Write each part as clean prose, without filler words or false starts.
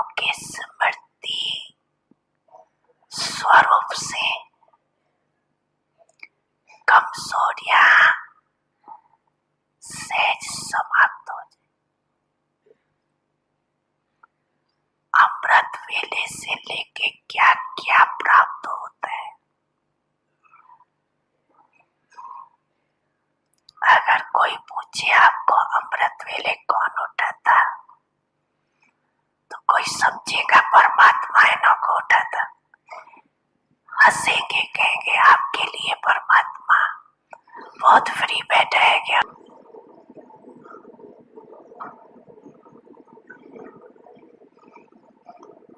भगवानों के स्मृति स्वरूप से कमजोरियां सहज समाप्त हो जाए। अमृत वेले से लेके क्या क्या प्राप्त होता है। अगर कोई पूछे आपको अमृत वेले कौन उठाता, तो कोई समझेगा परमात्मा इन्हों को उठाता, हंसेंगे, कहेंगे आपके लिए परमात्मा बहुत फ्री बैठा है क्या।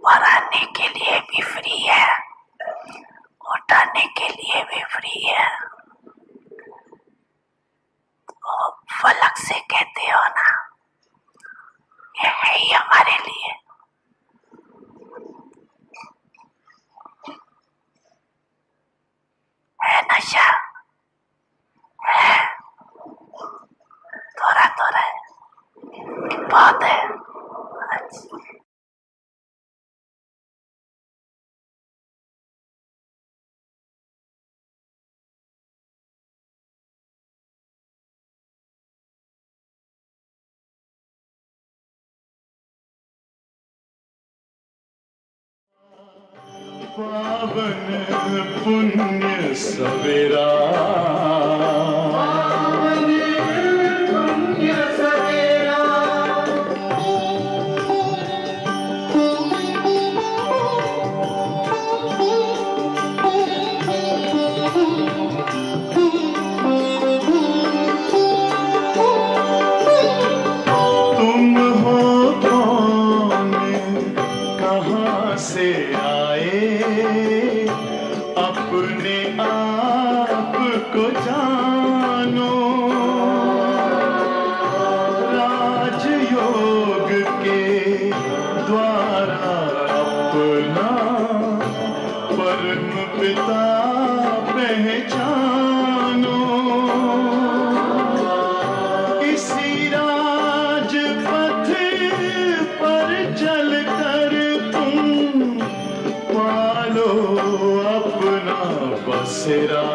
बढ़ाने के लिए भी फ्री है, उठाने के लिए भी फ्री है। तो फलक से कहते हो ना, ये है ही हमारे लिए। है नशा, है थोड़ा थोड़ा है, बहुत है। अच्छा। पावन पुण्य सवेरा, तुम हो कौन, कहाँ से आए, अपने आप को जानो। राजयोग के द्वारा अपना परम पिता पहचानो। इसी राजपथ पर चलकर तुम पालो अपना बसेरा।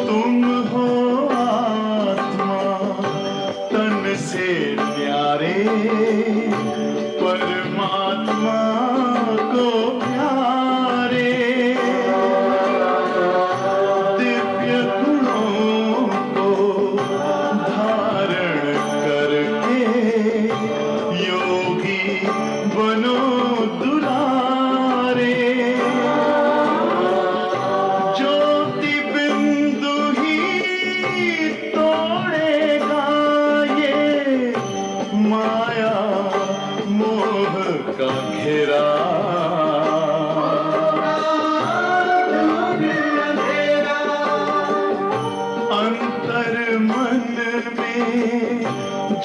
तुम हो आत्मा तन से प्यारे, परमात्मा को प्यारे। दिव्य गुणों को धारण करके योगी बनो दुलारे। ज्योति बिंदु ही तोड़ेगा ये माया मोह का घेरा। अंतर मन में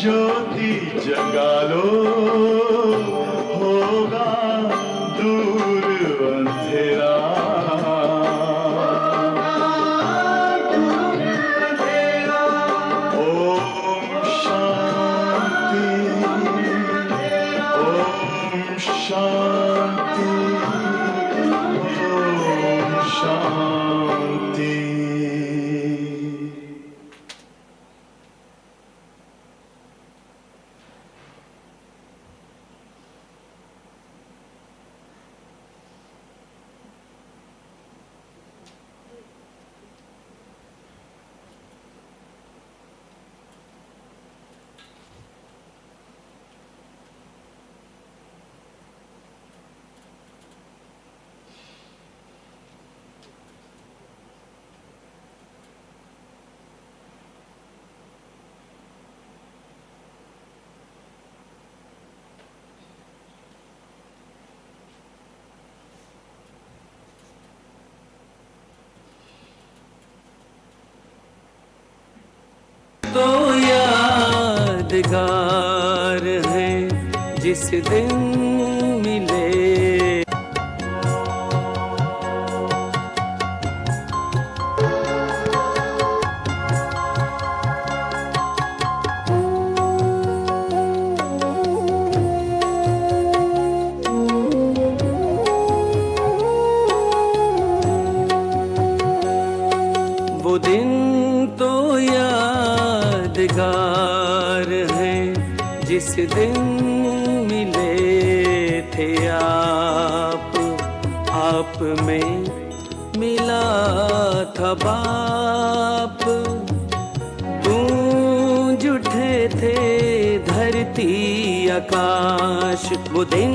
ज्योति जगा लो, होगा दूर अंधेरा। ओम शांति, ओम शांति, ओम शांति। तो यार यादगार है जिस दिन मिले। वो दिन तो यादगार है जिस दिन मिले थे आप में मिला था बाप। गूंज उठे थे धरती आकाश, वो दिन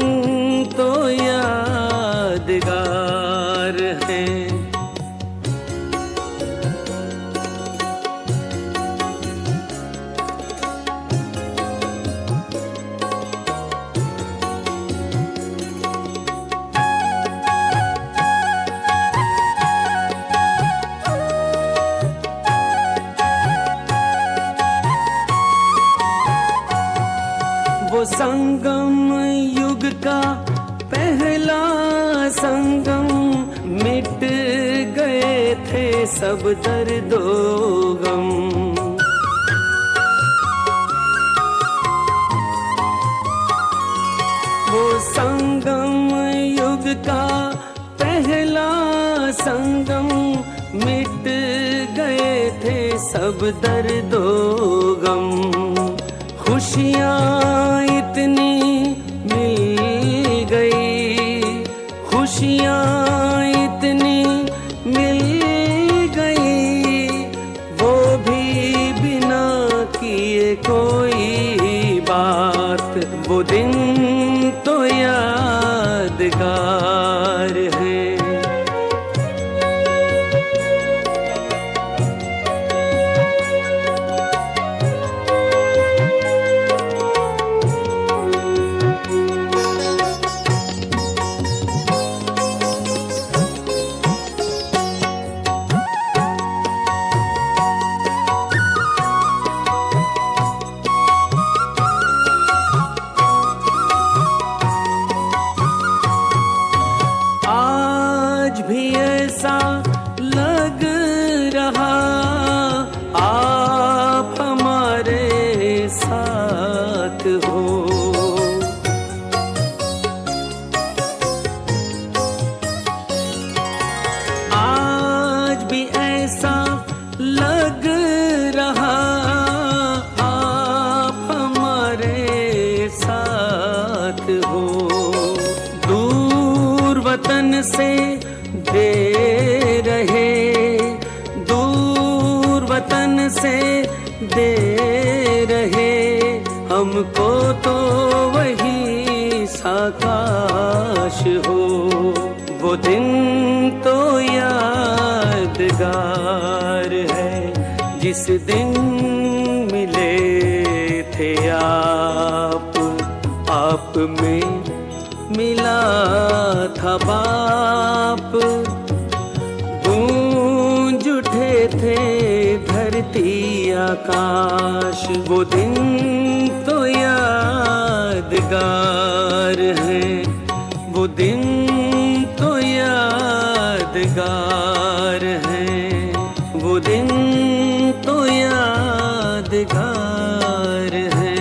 तो यादगार है। वो संगम युग का पहला संगम, मिट गए थे सब दर्दो गम। वो संगम युग का पहला संगम, मिट गए थे सब दर्दो गम। खुशियाँ इतनी मिल गई, खुशियाँ इतनी मिल गई, वो भी बिना किए कोई बात। वो दिन तो यादगार है। आज भी ऐसा लग रहा आप हमारे साथ हो। आज भी ऐसा लग रहा आप हमारे साथ हो। दूर वतन से दे रहे, दूर वतन से दे रहे, हमको तो वही साकाश हो। वो दिन तो यादगार है जिस दिन मिले थे आप में मिला था बाप। गूंज उठे थे धरती आकाश, वो दिन तो यादगार है। वो दिन तो यादगार है। वो दिन तो यादगार है।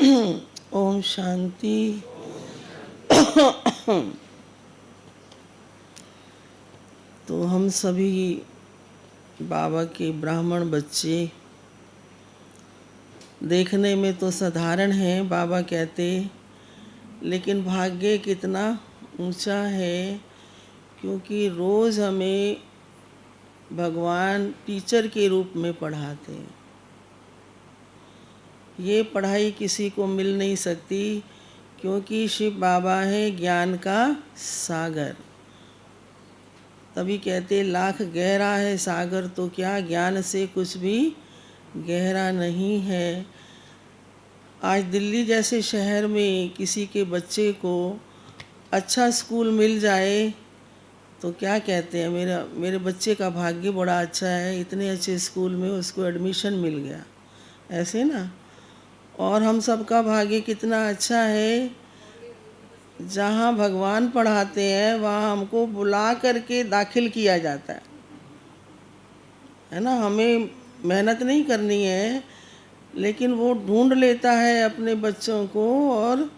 ओम शांति। तो हम सभी बाबा के ब्राह्मण बच्चे देखने में तो साधारण हैं, बाबा कहते, लेकिन भाग्य कितना ऊंचा है, क्योंकि रोज़ हमें भगवान टीचर के रूप में पढ़ाते हैं। ये पढ़ाई किसी को मिल नहीं सकती, क्योंकि शिव बाबा है ज्ञान का सागर। तभी कहते लाख गहरा है सागर तो क्या, ज्ञान से कुछ भी गहरा नहीं है। आज दिल्ली जैसे शहर में किसी के बच्चे को अच्छा स्कूल मिल जाए तो क्या कहते हैं, मेरे बच्चे का भाग्य बड़ा अच्छा है, इतने अच्छे स्कूल में उसको एडमिशन मिल गया, ऐसे ना। और हम सबका भाग्य कितना अच्छा है, जहाँ भगवान पढ़ाते हैं वहाँ हमको बुला करके दाखिल किया जाता है ना। हमें मेहनत नहीं करनी है, लेकिन वो ढूंढ लेता है अपने बच्चों को और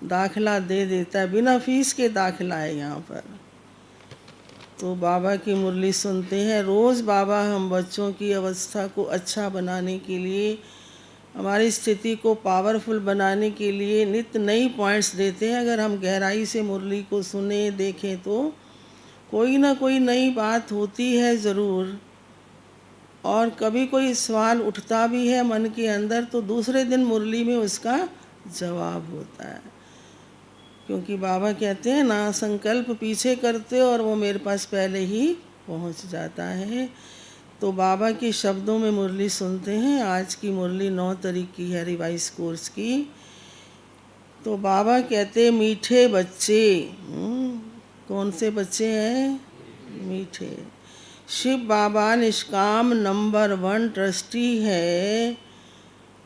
दाखिला दे देता है, बिना फीस के दाखिला है यहाँ पर। तो बाबा की मुरली सुनते हैं रोज़। बाबा हम बच्चों की अवस्था को अच्छा बनाने के लिए, हमारी स्थिति को पावरफुल बनाने के लिए नित्य नई पॉइंट्स देते हैं। अगर हम गहराई से मुरली को सुने देखें तो कोई ना कोई नई बात होती है ज़रूर, और कभी कोई सवाल उठता भी है मन के अंदर तो दूसरे दिन मुरली में उसका जवाब होता है। क्योंकि बाबा कहते हैं ना, संकल्प पीछे करते हो और वो मेरे पास पहले ही पहुंच जाता है। तो बाबा के शब्दों में मुरली सुनते हैं। आज की मुरली 9 तारीख की है, रिवाइज कोर्स की। तो बाबा कहते मीठे बच्चे, कौन से बच्चे हैं? मीठे। शिव बाबा निष्काम नंबर 1 ट्रस्टी है,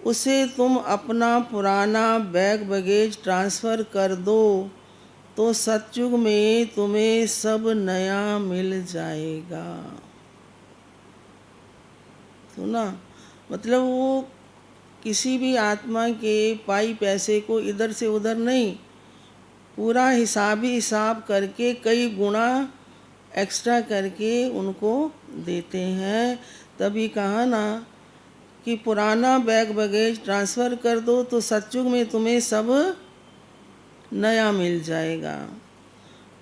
उसे तुम अपना पुराना बैग बगेज ट्रांसफ़र कर दो तो सतयुग में तुम्हें सब नया मिल जाएगा। सुना? मतलब वो किसी भी आत्मा के पाई पैसे को इधर से उधर नहीं, पूरा हिसाब करके कई गुना एक्स्ट्रा करके उनको देते हैं। तभी कहा ना कि पुराना बैग बगेज ट्रांसफ़र कर दो तो सतयुग में तुम्हें सब नया मिल जाएगा।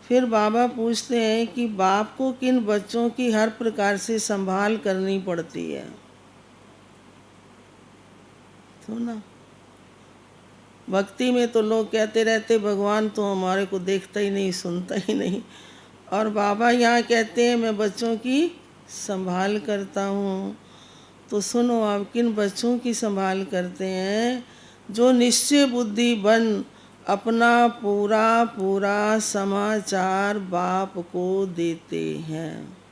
फिर बाबा पूछते हैं कि बाप को किन बच्चों की हर प्रकार से संभाल करनी पड़ती है। तो ना, भक्ति में तो लोग कहते रहते भगवान तो हमारे को देखता ही नहीं, सुनता ही नहीं, और बाबा यहाँ कहते हैं मैं बच्चों की संभाल करता हूँ। तो सुनो आप, किन बच्चों की संभाल करते हैं? जो निश्चय बुद्धि बन अपना पूरा समाचार बाप को देते हैं,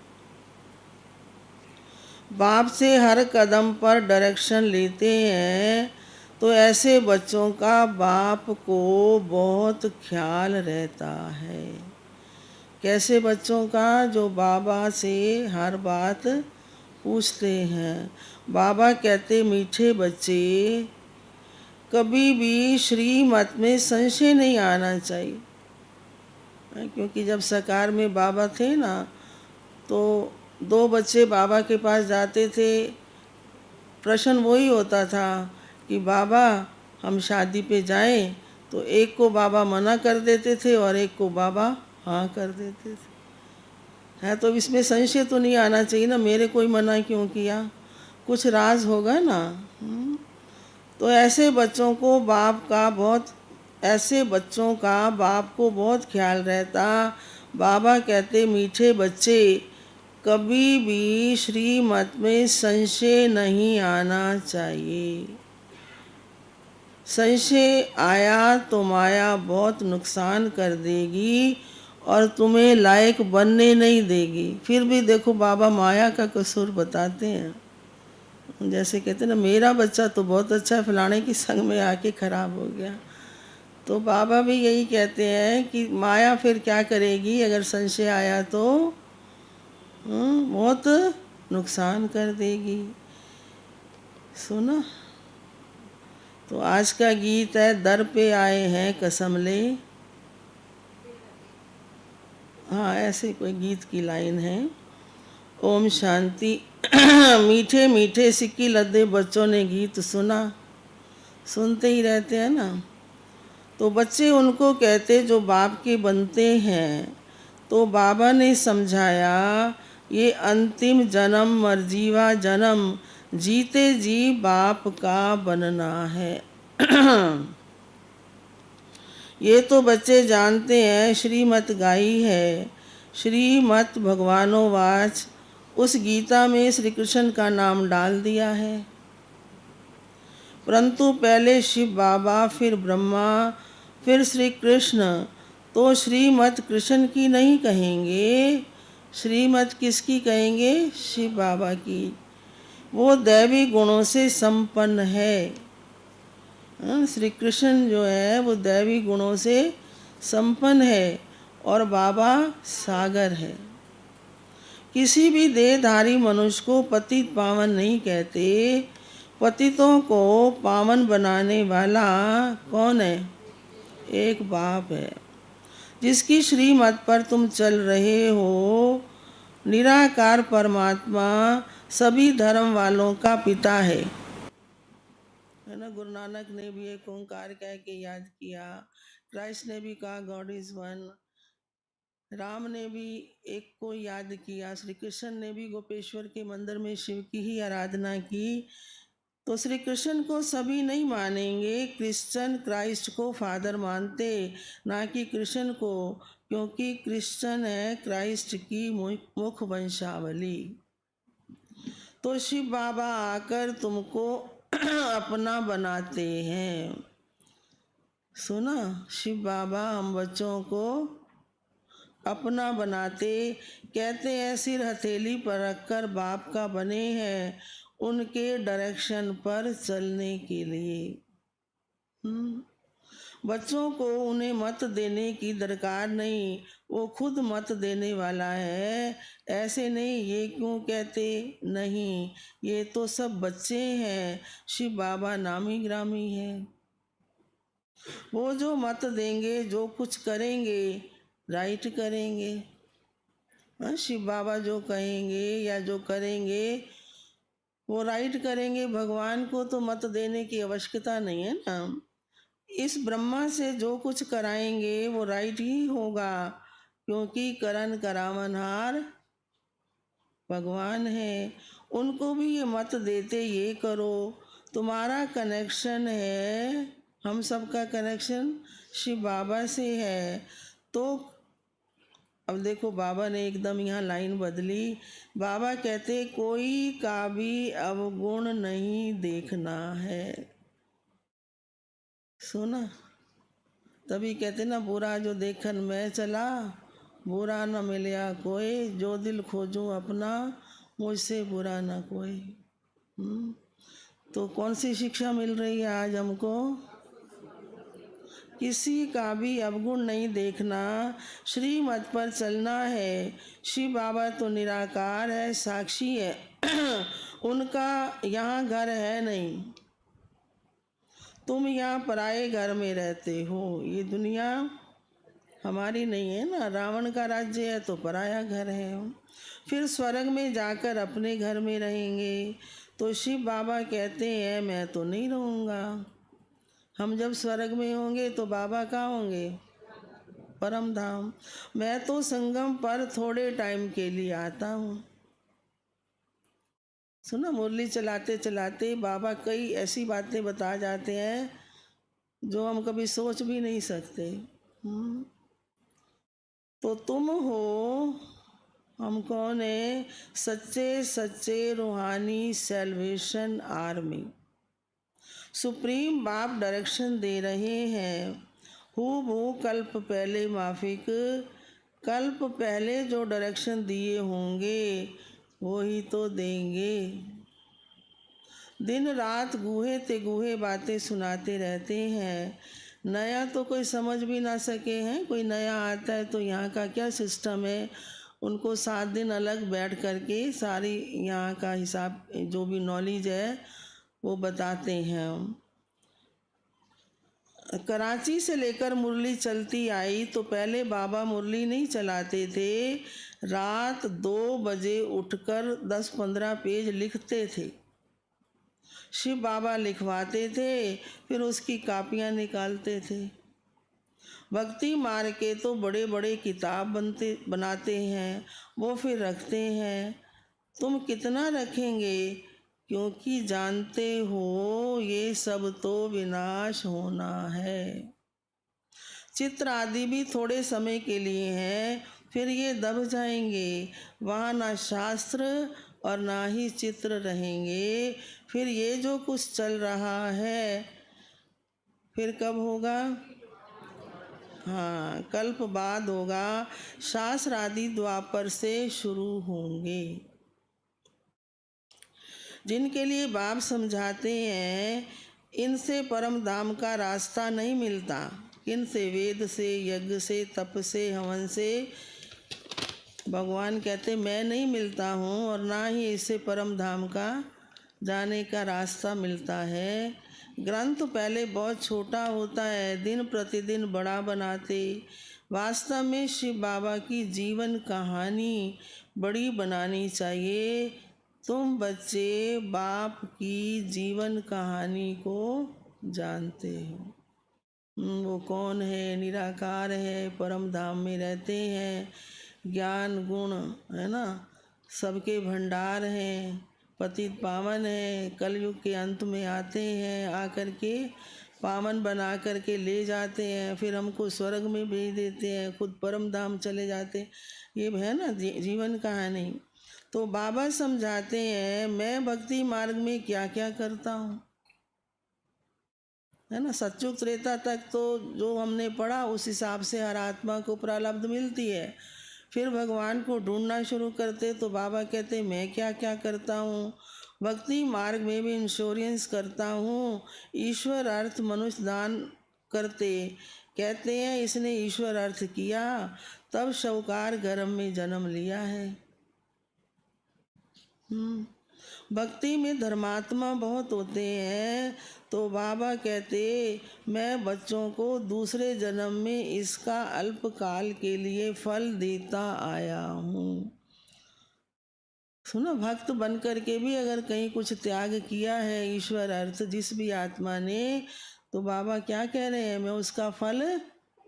बाप से हर कदम पर डायरेक्शन लेते हैं। तो ऐसे बच्चों का बाप को बहुत ख्याल रहता है। कैसे बच्चों का? जो बाबा से हर बात पूछते हैं। बाबा कहते मीठे बच्चे, कभी भी श्रीमत में संशय नहीं आना चाहिए। क्योंकि जब साकार में बाबा थे ना, तो 2 बच्चे बाबा के पास जाते थे, प्रश्न वही होता था कि बाबा हम शादी पे जाएं, तो एक को बाबा मना कर देते थे और एक को बाबा हाँ कर देते थे। है तो इसमें संशय तो नहीं आना चाहिए ना, मेरे कोई मना क्यों किया, कुछ राज होगा ना। तो ऐसे बच्चों को बाप को बहुत ख्याल रहता। बाबा कहते मीठे बच्चे, कभी भी श्रीमत में संशय नहीं आना चाहिए। संशय आया तो माया बहुत नुकसान कर देगी और तुम्हें लायक बनने नहीं देगी। फिर भी देखो बाबा माया का कसूर बताते हैं। जैसे कहते हैं ना, मेरा बच्चा तो बहुत अच्छा है, फलाने की संग में आके खराब हो गया। तो बाबा भी यही कहते हैं कि माया फिर क्या करेगी, अगर संशय आया तो बहुत नुकसान कर देगी। सुना? तो आज का गीत है दर पे आए हैं कसम ले। हाँ, ऐसे कोई गीत की लाइन है। ओम शांति। मीठे मीठे सिक्की लद्दे बच्चों ने गीत सुना, सुनते ही रहते हैं ना। तो बच्चे उनको कहते जो बाप के बनते हैं। तो बाबा ने समझाया ये अंतिम जन्म मरजीवा जन्म जीते जी बाप का बनना है। ये तो बच्चे जानते हैं, श्रीमत गाई है। श्रीमत भगवानोवाच, उस गीता में श्री कृष्ण का नाम डाल दिया है। परंतु पहले शिव बाबा, फिर ब्रह्मा, फिर श्री कृष्ण। तो श्रीमत कृष्ण की नहीं कहेंगे, श्रीमत किसकी कहेंगे? शिव बाबा की। वो दैवी गुणों से संपन्न है। श्री कृष्ण जो है वो दैवी गुणों से संपन्न है और बाबा सागर है। किसी भी देहधारी मनुष्य को पतित पावन नहीं कहते। पतितों को पावन बनाने वाला कौन है? एक बाप है, जिसकी श्रीमत पर तुम चल रहे हो। निराकार परमात्मा सभी धर्म वालों का पिता है ना। गुरु नानक ने भी एक ओंकार कह के याद किया। क्राइस्ट ने भी कहा गॉड इज वन। राम ने भी एक को याद किया। श्री कृष्ण ने भी गोपेश्वर के मंदिर में शिव की ही आराधना की। तो श्री कृष्ण को सभी नहीं मानेंगे। क्रिश्चियन क्राइस्ट को फादर मानते, ना कि कृष्ण को, क्योंकि क्रिश्चियन है क्राइस्ट की मुख वंशावली। तो शिव बाबा आकर तुमको अपना बनाते हैं। सुना, शिव बाबा हम बच्चों को अपना बनाते। कहते हैं सिर हथेली पर रखकर बाप का बने हैं, उनके डायरेक्शन पर चलने के लिए। बच्चों को उन्हें मत देने की दरकार नहीं, वो खुद मत देने वाला है। ऐसे नहीं ये क्यों कहते, नहीं ये तो सब बच्चे हैं, शिव बाबा नामी ग्रामी है। वो जो मत देंगे, जो कुछ करेंगे राइट करेंगे। शिव बाबा जो कहेंगे या जो करेंगे वो राइट करेंगे। भगवान को तो मत देने की आवश्यकता नहीं है ना। इस ब्रह्मा से जो कुछ कराएंगे वो राइट ही होगा, क्योंकि करन करावनहार भगवान है। उनको भी ये मत देते ये करो। तुम्हारा कनेक्शन है, हम सबका कनेक्शन शिव बाबा से है। तो अब देखो बाबा ने एकदम यहाँ लाइन बदली। बाबा कहते कोई का भी अवगुण नहीं देखना है। सुना, तभी कहते ना बुरा जो देखन मैं चला, बुरा न मिलया कोई, जो दिल खोजूं अपना, मुझसे बुरा न कोई। तो कौन सी शिक्षा मिल रही है आज हमको? किसी का भी अवगुण नहीं देखना, श्रीमत पर चलना है। शिव बाबा तो निराकार है, साक्षी है। उनका यहाँ घर है नहीं। तुम यहाँ पराए घर में रहते हो। ये दुनिया हमारी नहीं है ना। रावण का राज्य है तो पराया घर है। फिर स्वर्ग में जाकर अपने घर में रहेंगे। तो शिव बाबा कहते हैं मैं तो नहीं रहूँगा। हम जब स्वर्ग में होंगे तो बाबा कहाँ होंगे? परम धाम। मैं तो संगम पर थोड़े टाइम के लिए आता हूँ। सुना, मुरली चलाते चलाते बाबा कई ऐसी बातें बता जाते हैं जो हम कभी सोच भी नहीं सकते। तो तुम हो, हम कौन है? सच्चे सच्चे रूहानी सेल्वेशन आर्मी। सुप्रीम बाप डायरेक्शन दे रहे हैं। हूबहू कल्प पहले माफिक, कल्प पहले जो डायरेक्शन दिए होंगे वही तो देंगे। दिन रात गूहे ते गूहे बातें सुनाते रहते हैं। नया तो कोई समझ भी ना सके हैं। कोई नया आता है तो यहाँ का क्या सिस्टम है, उनको 7 दिन अलग बैठ करके सारी यहाँ का हिसाब जो भी नॉलेज है वो बताते हैं। कराची से लेकर मुरली चलती आई तो पहले बाबा मुरली नहीं चलाते थे, रात 2 बजे उठकर 10-15 पेज लिखते थे। शिव बाबा लिखवाते थे, फिर उसकी कापियाँ निकालते थे। भक्ति मार्ग के तो बड़े बड़े किताब बनाते हैं, वो फिर रखते हैं। तुम कितना रखेंगे, क्योंकि जानते हो ये सब तो विनाश होना है। चित्र आदि भी थोड़े समय के लिए हैं, फिर ये दब जाएंगे। वहाँ ना शास्त्र और ना ही चित्र रहेंगे। फिर ये जो कुछ चल रहा है फिर कब होगा? हाँ, कल्प बाद होगा। शास्त्र आदि द्वापर से शुरू होंगे। जिनके लिए बाप समझाते हैं, इनसे परम धाम का रास्ता नहीं मिलता। किनसे? वेद से, यज्ञ से, तप से, हवन से। भगवान कहते मैं नहीं मिलता हूँ और ना ही इससे परम धाम का जाने का रास्ता मिलता है। ग्रंथ पहले बहुत छोटा होता है, दिन प्रतिदिन बड़ा बनाते। वास्तव में शिव बाबा की जीवन कहानी बड़ी बनानी चाहिए। तुम बच्चे बाप की जीवन कहानी को जानते हो। वो कौन है? निराकार है, परम धाम में रहते हैं, ज्ञान गुण है ना, सबके भंडार हैं, पतित पावन है, कलयुग के अंत में आते हैं, आकर के पावन बना करके ले जाते हैं, फिर हमको स्वर्ग में भेज देते हैं, खुद परम धाम चले जाते हैं। ये है ना जीवन कहानी। तो बाबा समझाते हैं मैं भक्ति मार्ग में क्या क्या करता हूँ, है ना। सतयुग त्रेता तक तो जो हमने पढ़ा उस हिसाब से हर आत्मा को प्रारब्ध मिलती है। फिर भगवान को ढूंढना शुरू करते तो बाबा कहते मैं क्या क्या करता हूँ। भक्ति मार्ग में भी इंश्योरेंस करता हूँ। ईश्वर अर्थ मनुष्य दान करते, कहते हैं इसने ईश्वर अर्थ किया तब शवकार गर्भ में जन्म लिया है। भक्ति में धर्मात्मा बहुत होते हैं, तो बाबा कहते मैं बच्चों को दूसरे जन्म में इसका अल्पकाल के लिए फल देता आया हूँ। सुनो, भक्त बन करके भी अगर कहीं कुछ त्याग किया है ईश्वर अर्थ जिस भी आत्मा ने, तो बाबा क्या कह रहे हैं मैं उसका फल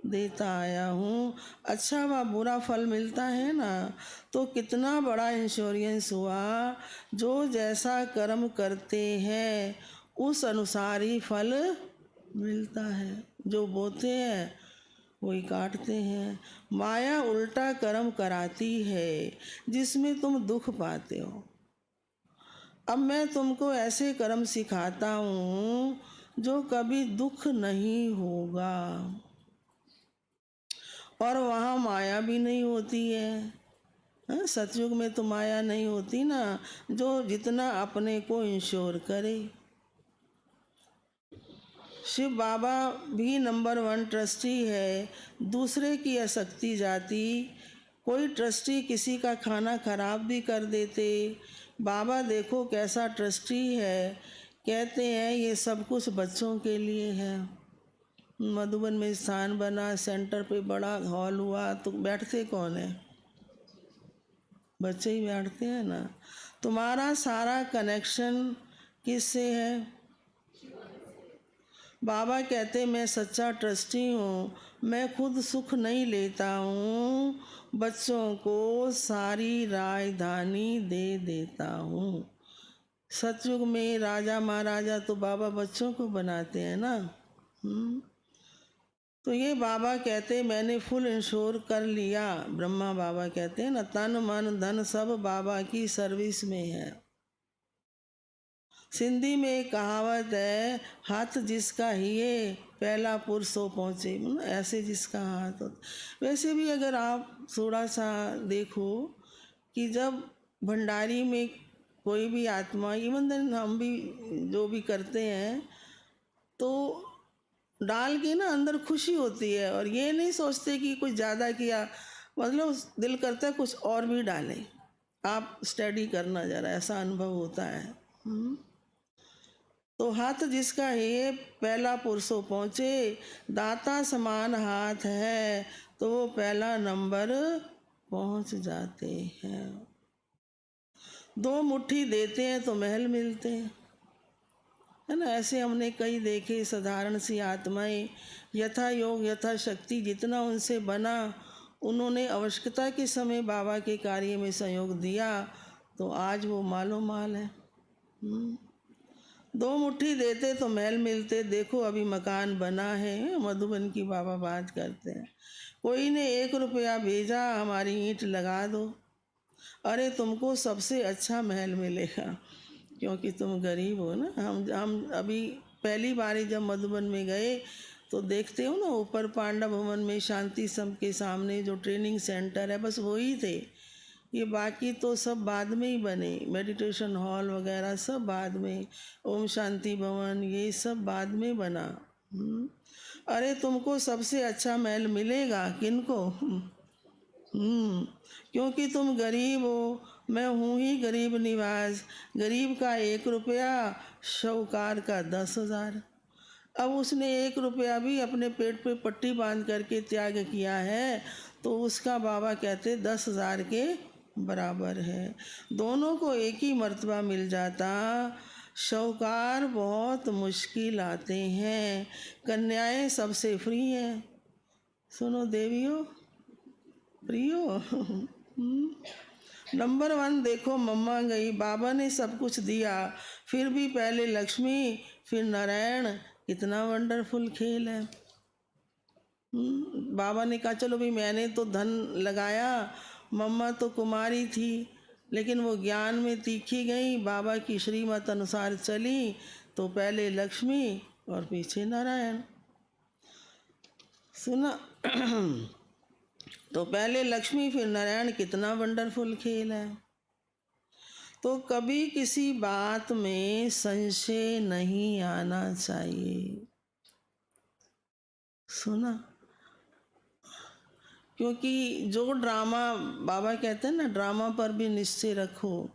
देता आया हूँ। अच्छा व बुरा फल मिलता है ना, तो कितना बड़ा इंश्योरेंस हुआ। जो जैसा कर्म करते हैं उस अनुसार ही फल मिलता है। जो बोते हैं वही काटते हैं। माया उल्टा कर्म कराती है जिसमें तुम दुख पाते हो। अब मैं तुमको ऐसे कर्म सिखाता हूँ जो कभी दुख नहीं होगा, और वहाँ माया भी नहीं होती है। सतयुग में तो माया नहीं होती ना, जो जितना अपने को इंश्योर करे। शिव बाबा भी नंबर 1 ट्रस्टी है, दूसरे की आसक्ति जाती। कोई ट्रस्टी किसी का खाना खराब भी कर देते, बाबा देखो कैसा ट्रस्टी है, कहते हैं ये सब कुछ बच्चों के लिए है। मधुबन में स्थान बना, सेंटर पे बड़ा हॉल हुआ, तो बैठते कौन है? बच्चे ही बैठते हैं ना। तुम्हारा सारा कनेक्शन किससे है? बाबा कहते मैं सच्चा ट्रस्टी हूँ, मैं खुद सुख नहीं लेता हूँ, बच्चों को सारी राजधानी दे देता हूँ। सतयुग में राजा महाराजा तो बाबा बच्चों को बनाते हैं ना। तो ये बाबा कहते मैंने फुल इंश्योर कर लिया। ब्रह्मा बाबा कहते हैं ना, तन मन धन सब बाबा की सर्विस में है। सिंधी में एक कहावत है, हाथ जिसका हिये पहला पुरुषों पहुँचे, ऐसे जिसका हाथ हो। वैसे भी अगर आप थोड़ा सा देखो कि जब भंडारी में कोई भी आत्मा, इवन हम भी जो भी करते हैं, तो डाल के ना अंदर खुशी होती है, और ये नहीं सोचते कि कुछ ज़्यादा किया, मतलब दिल करता है कुछ और भी डालें। आप स्टडी करना ज़रा, ऐसा अनुभव होता है। तो हाथ जिसका है पहला पुरुषों पहुँचे, दाता समान हाथ है तो वो पहला नंबर पहुँच जाते हैं। दो मुट्ठी देते हैं तो महल मिलते हैं, है ना। ऐसे हमने कई देखे साधारण सी आत्माएं, यथा योग यथा शक्ति जितना उनसे बना, उन्होंने आवश्यकता के समय बाबा के कार्य में सहयोग दिया तो आज वो मालो माल है। दो मुट्ठी देते तो महल मिलते। देखो अभी मकान बना है, मधुबन की बाबा बात करते हैं। कोई ने 1 रुपया भेजा, हमारी ईंट लगा दो, अरे तुमको सबसे अच्छा महल मिलेगा क्योंकि तुम गरीब हो ना। हम अभी पहली बारी जब मधुबन में गए तो देखते हो ना, ऊपर पांडव भवन में शांति सम के सामने जो ट्रेनिंग सेंटर है, बस वही थे। ये बाकी तो सब बाद में ही बने, मेडिटेशन हॉल वगैरह सब बाद में, ओम शांति भवन ये सब बाद में बना। अरे तुमको सबसे अच्छा महल मिलेगा, किनको? क्योंकि तुम गरीब हो, मैं हूँ ही गरीब निवास। गरीब का 1 रुपया, शाहूकार का 10,000। अब उसने 1 रुपया भी अपने पेट पे पट्टी बांध करके त्याग किया है तो उसका बाबा कहते 10,000 के बराबर है। दोनों को एक ही मर्तबा मिल जाता। शाहूकार बहुत मुश्किल आते हैं, कन्याएं सबसे फ्री हैं। सुनो देवियों, प्रियो, नंबर 1 देखो, मम्मा गई, बाबा ने सब कुछ दिया, फिर भी पहले लक्ष्मी फिर नारायण। कितना वंडरफुल खेल है। बाबा ने कहा चलो भाई, मैंने तो धन लगाया, मम्मा तो कुमारी थी लेकिन वो ज्ञान में तीखी गई, बाबा की श्रीमत अनुसार चली तो पहले लक्ष्मी और पीछे नारायण। सुना? तो पहले लक्ष्मी फिर नारायण, कितना वंडरफुल खेल है। तो कभी किसी बात में संशय नहीं आना चाहिए। सुना? क्योंकि जो ड्रामा, बाबा कहते हैं ना, ड्रामा पर भी निश्चय रखो।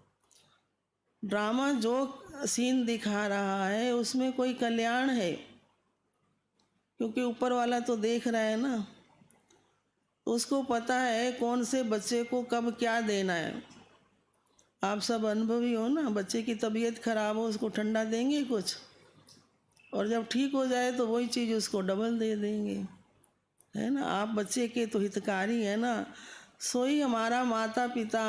ड्रामा जो सीन दिखा रहा है उसमें कोई कल्याण है, क्योंकि ऊपर वाला तो देख रहा है ना, उसको पता है कौन से बच्चे को कब क्या देना है। आप सब अनुभवी हो ना, बच्चे की तबीयत खराब हो उसको ठंडा देंगे कुछ, और जब ठीक हो जाए तो वही चीज़ उसको डबल दे देंगे, है ना। आप बच्चे के तो हितकारी है ना। सोई हमारा माता पिता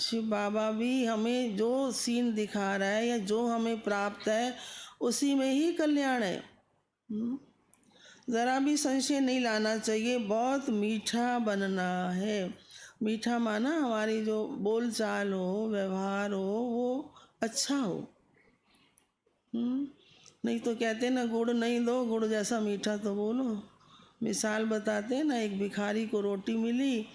शिव बाबा भी हमें जो सीन दिखा रहा है या जो हमें प्राप्त है उसी में ही कल्याण है। ज़रा भी संशय नहीं लाना चाहिए। बहुत मीठा बनना है। मीठा माना हमारी जो बोल चाल हो, व्यवहार हो, वो अच्छा हो। नहीं तो कहते ना, गुड़ नहीं दो गुड़ जैसा मीठा तो बोलो। मिसाल बताते हैं ना, एक भिखारी को रोटी मिली,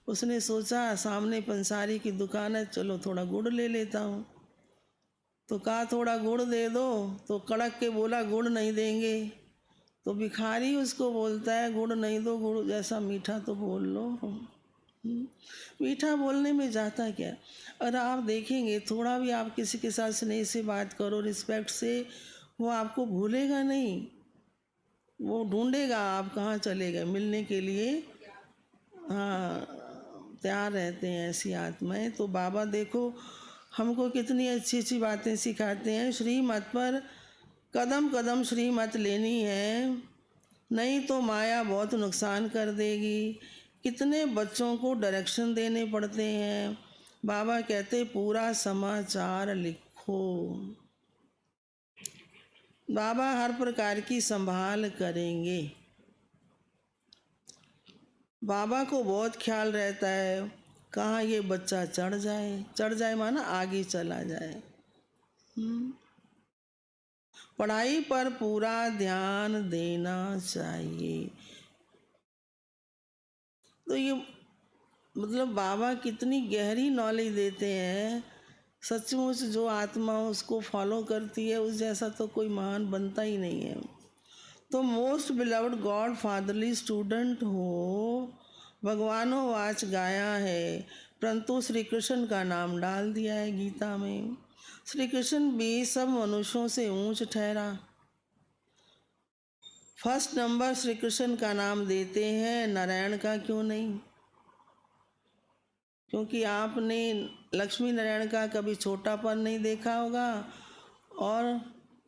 उसने सोचा सामने पंसारी की दुकान है, चलो थोड़ा गुड़ ले लेता हूँ। तो कहा थोड़ा गुड़ दे दो, तो कड़क के बोला गुड़ नहीं देंगे। तो भिखारी उसको बोलता है गुड़ नहीं दो, गुड़ जैसा मीठा तो बोल लो। मीठा बोलने में जाता क्या। और आप देखेंगे, थोड़ा भी आप किसी के साथ स्नेह से बात करो, रिस्पेक्ट से, वो आपको भूलेगा नहीं, वो ढूंढेगा आप कहाँ चले गए, मिलने के लिए हाँ तैयार रहते हैं ऐसी आत्माएं। तो बाबा देखो हमको कितनी अच्छी अच्छी बातें सिखाते हैं। श्रीमत पर कदम कदम श्रीमत लेनी है, नहीं तो माया बहुत नुकसान कर देगी। कितने बच्चों को डायरेक्शन देने पड़ते हैं। बाबा कहते पूरा समाचार लिखो। बाबा हर प्रकार की संभाल करेंगे। बाबा को बहुत ख्याल रहता है कहाँ ये बच्चा चढ़ जाए। चढ़ जाए माना आगे चला जाए। पढ़ाई पर पूरा ध्यान देना चाहिए। तो ये मतलब बाबा कितनी गहरी नॉलेज देते हैं। सचमुच जो आत्मा उसको फॉलो करती है उस जैसा तो कोई महान बनता ही नहीं है। तो most beloved God fatherly student हो, भगवानों वाच गाया है, परंतु श्री कृष्ण का नाम डाल दिया है गीता में। श्री कृष्ण भी सब मनुष्यों से ऊंच ठहरा। फर्स्ट नंबर श्री कृष्ण का नाम देते हैं, नारायण का क्यों नहीं? क्योंकि आपने लक्ष्मी नारायण का कभी छोटापन नहीं देखा होगा और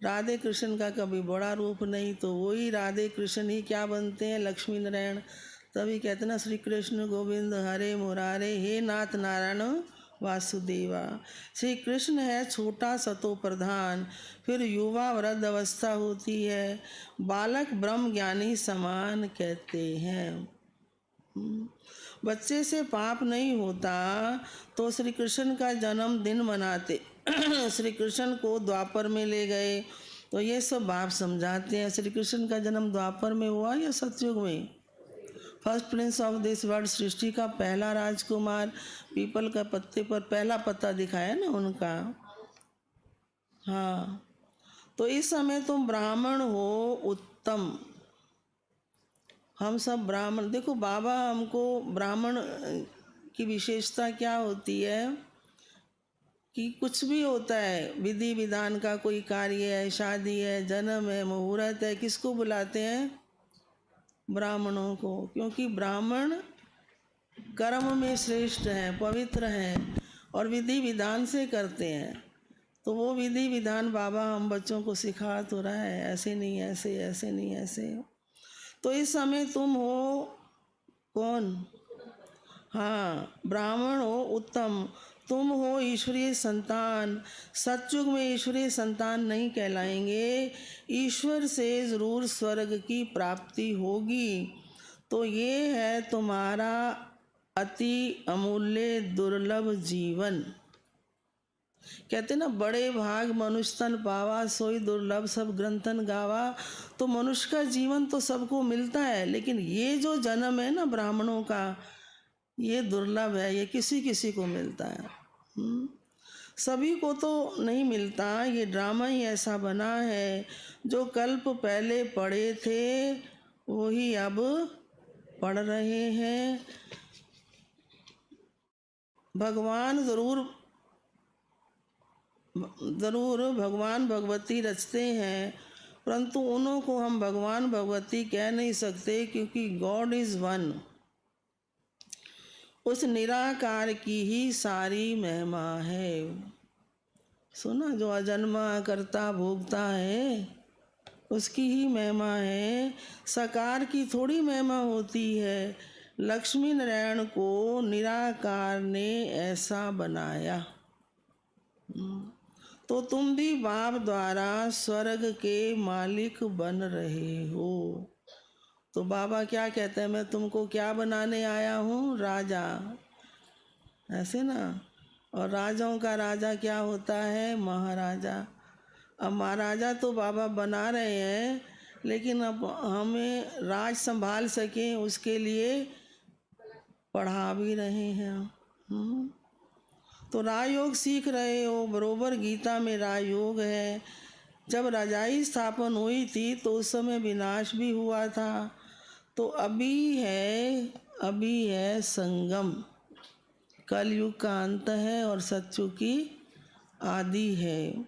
राधे कृष्ण का कभी बड़ा रूप नहीं, तो वही राधे कृष्ण ही क्या बनते हैं? लक्ष्मी नारायण। तभी कहते ना श्री कृष्ण गोविंद हरे मुरारे, हे नाथ नारायण वासुदेवा। श्री कृष्ण है छोटा सतो प्रधान, फिर युवा वृद्ध अवस्था होती है, बालक ब्रह्म ज्ञानी समान कहते हैं। बच्चे से पाप नहीं होता तो श्री कृष्ण का जन्मदिन मनाते। श्री कृष्ण को द्वापर में ले गए तो ये सब बाप समझाते हैं। श्री कृष्ण का जन्म द्वापर में हुआ या सतयुग में? First prince of this world, सृष्टि का पहला राजकुमार, पीपल का पत्ते पर पहला पत्ता दिखाया ना उनका। हाँ, तो इस समय तुम ब्राह्मण हो उत्तम। हम सब ब्राह्मण, देखो बाबा हमको ब्राह्मण की विशेषता क्या होती है कि कुछ भी होता है, विधि विधान का कोई कार्य है, शादी है, जन्म है, मुहूर्त है, किसको बुलाते हैं? ब्राह्मणों को। क्योंकि ब्राह्मण कर्म में श्रेष्ठ हैं, पवित्र हैं और विधि विधान से करते हैं। तो वो विधि विधान बाबा हम बच्चों को सिखा तो रहा है, ऐसे नहीं ऐसे, ऐसे नहीं ऐसे। तो इस समय तुम हो कौन? हाँ, ब्राह्मण हो उत्तम, तुम हो ईश्वरीय संतान। सतयुग में ईश्वरीय संतान नहीं कहलाएंगे, ईश्वर से ज़रूर स्वर्ग की प्राप्ति होगी। तो ये है तुम्हारा अति अमूल्य दुर्लभ जीवन। कहते ना, बड़े भाग मनुष्य तन पावा, सोई दुर्लभ सब ग्रंथन गावा। तो मनुष्य का जीवन तो सबको मिलता है, लेकिन ये जो जन्म है ना ब्राह्मणों का, ये दुर्लभ है, ये किसी किसी को मिलता है। सभी को तो नहीं मिलता। ये ड्रामा ही ऐसा बना है, जो कल्प पहले पढ़े थे वही अब पढ़ रहे हैं। भगवान ज़रूर भगवान भगवती रचते हैं, परंतु उन्हों को हम भगवान भगवती कह नहीं सकते, क्योंकि गॉड इज़ वन। उस निराकार की ही सारी महिमा है। सुना, जो अजन्मा करता भोगता है उसकी ही महिमा है, सकार की थोड़ी महिमा होती है। लक्ष्मी नारायण को निराकार ने ऐसा बनाया। तो तुम भी बाप द्वारा स्वर्ग के मालिक बन रहे हो। तो बाबा क्या कहते हैं? मैं तुमको क्या बनाने आया हूँ? राजा। ऐसे ना। और राजाओं का राजा क्या होता है? महाराजा। अब महाराजा तो बाबा बना रहे हैं, लेकिन अब हमें राज संभाल सकें उसके लिए पढ़ा भी रहे हैं। तो राजयोग सीख रहे हो, बरोबर गीता में राजयोग है। जब राजाई स्थापन हुई थी तो उस समय विनाश भी हुआ था। तो अभी है संगम, कलयुग का अंत है और सतयुग की आदि है।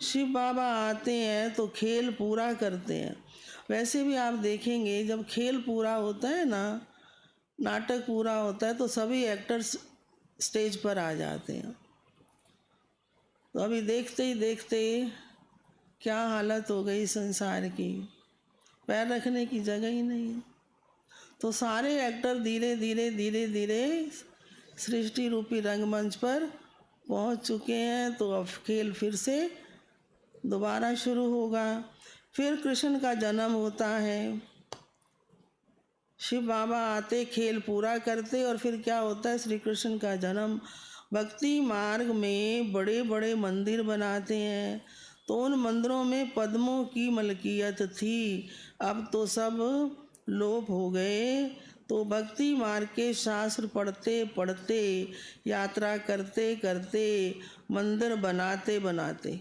शिव बाबा आते हैं तो खेल पूरा करते हैं। वैसे भी आप देखेंगे, जब खेल पूरा होता है ना, नाटक पूरा होता है, तो सभी एक्टर्स स्टेज पर आ जाते हैं। तो अभी देखते ही देखते क्या हालत हो गई संसार की, पैर रखने की जगह ही नहीं है। तो सारे एक्टर धीरे धीरे धीरे धीरे सृष्टि रूपी रंगमंच पर पहुंच चुके हैं। तो अब खेल फिर से दोबारा शुरू होगा। फिर कृष्ण का जन्म होता है, शिव बाबा आते, खेल पूरा करते, और फिर क्या होता है? श्री कृष्ण का जन्म। भक्ति मार्ग में बड़े बड़े मंदिर बनाते हैं, तो उन मंदिरों में पद्मों की मलकियत थी, अब तो सब लोप हो गए। तो भक्ति मार्ग के शास्त्र पढ़ते पढ़ते, यात्रा करते करते, मंदिर बनाते बनाते,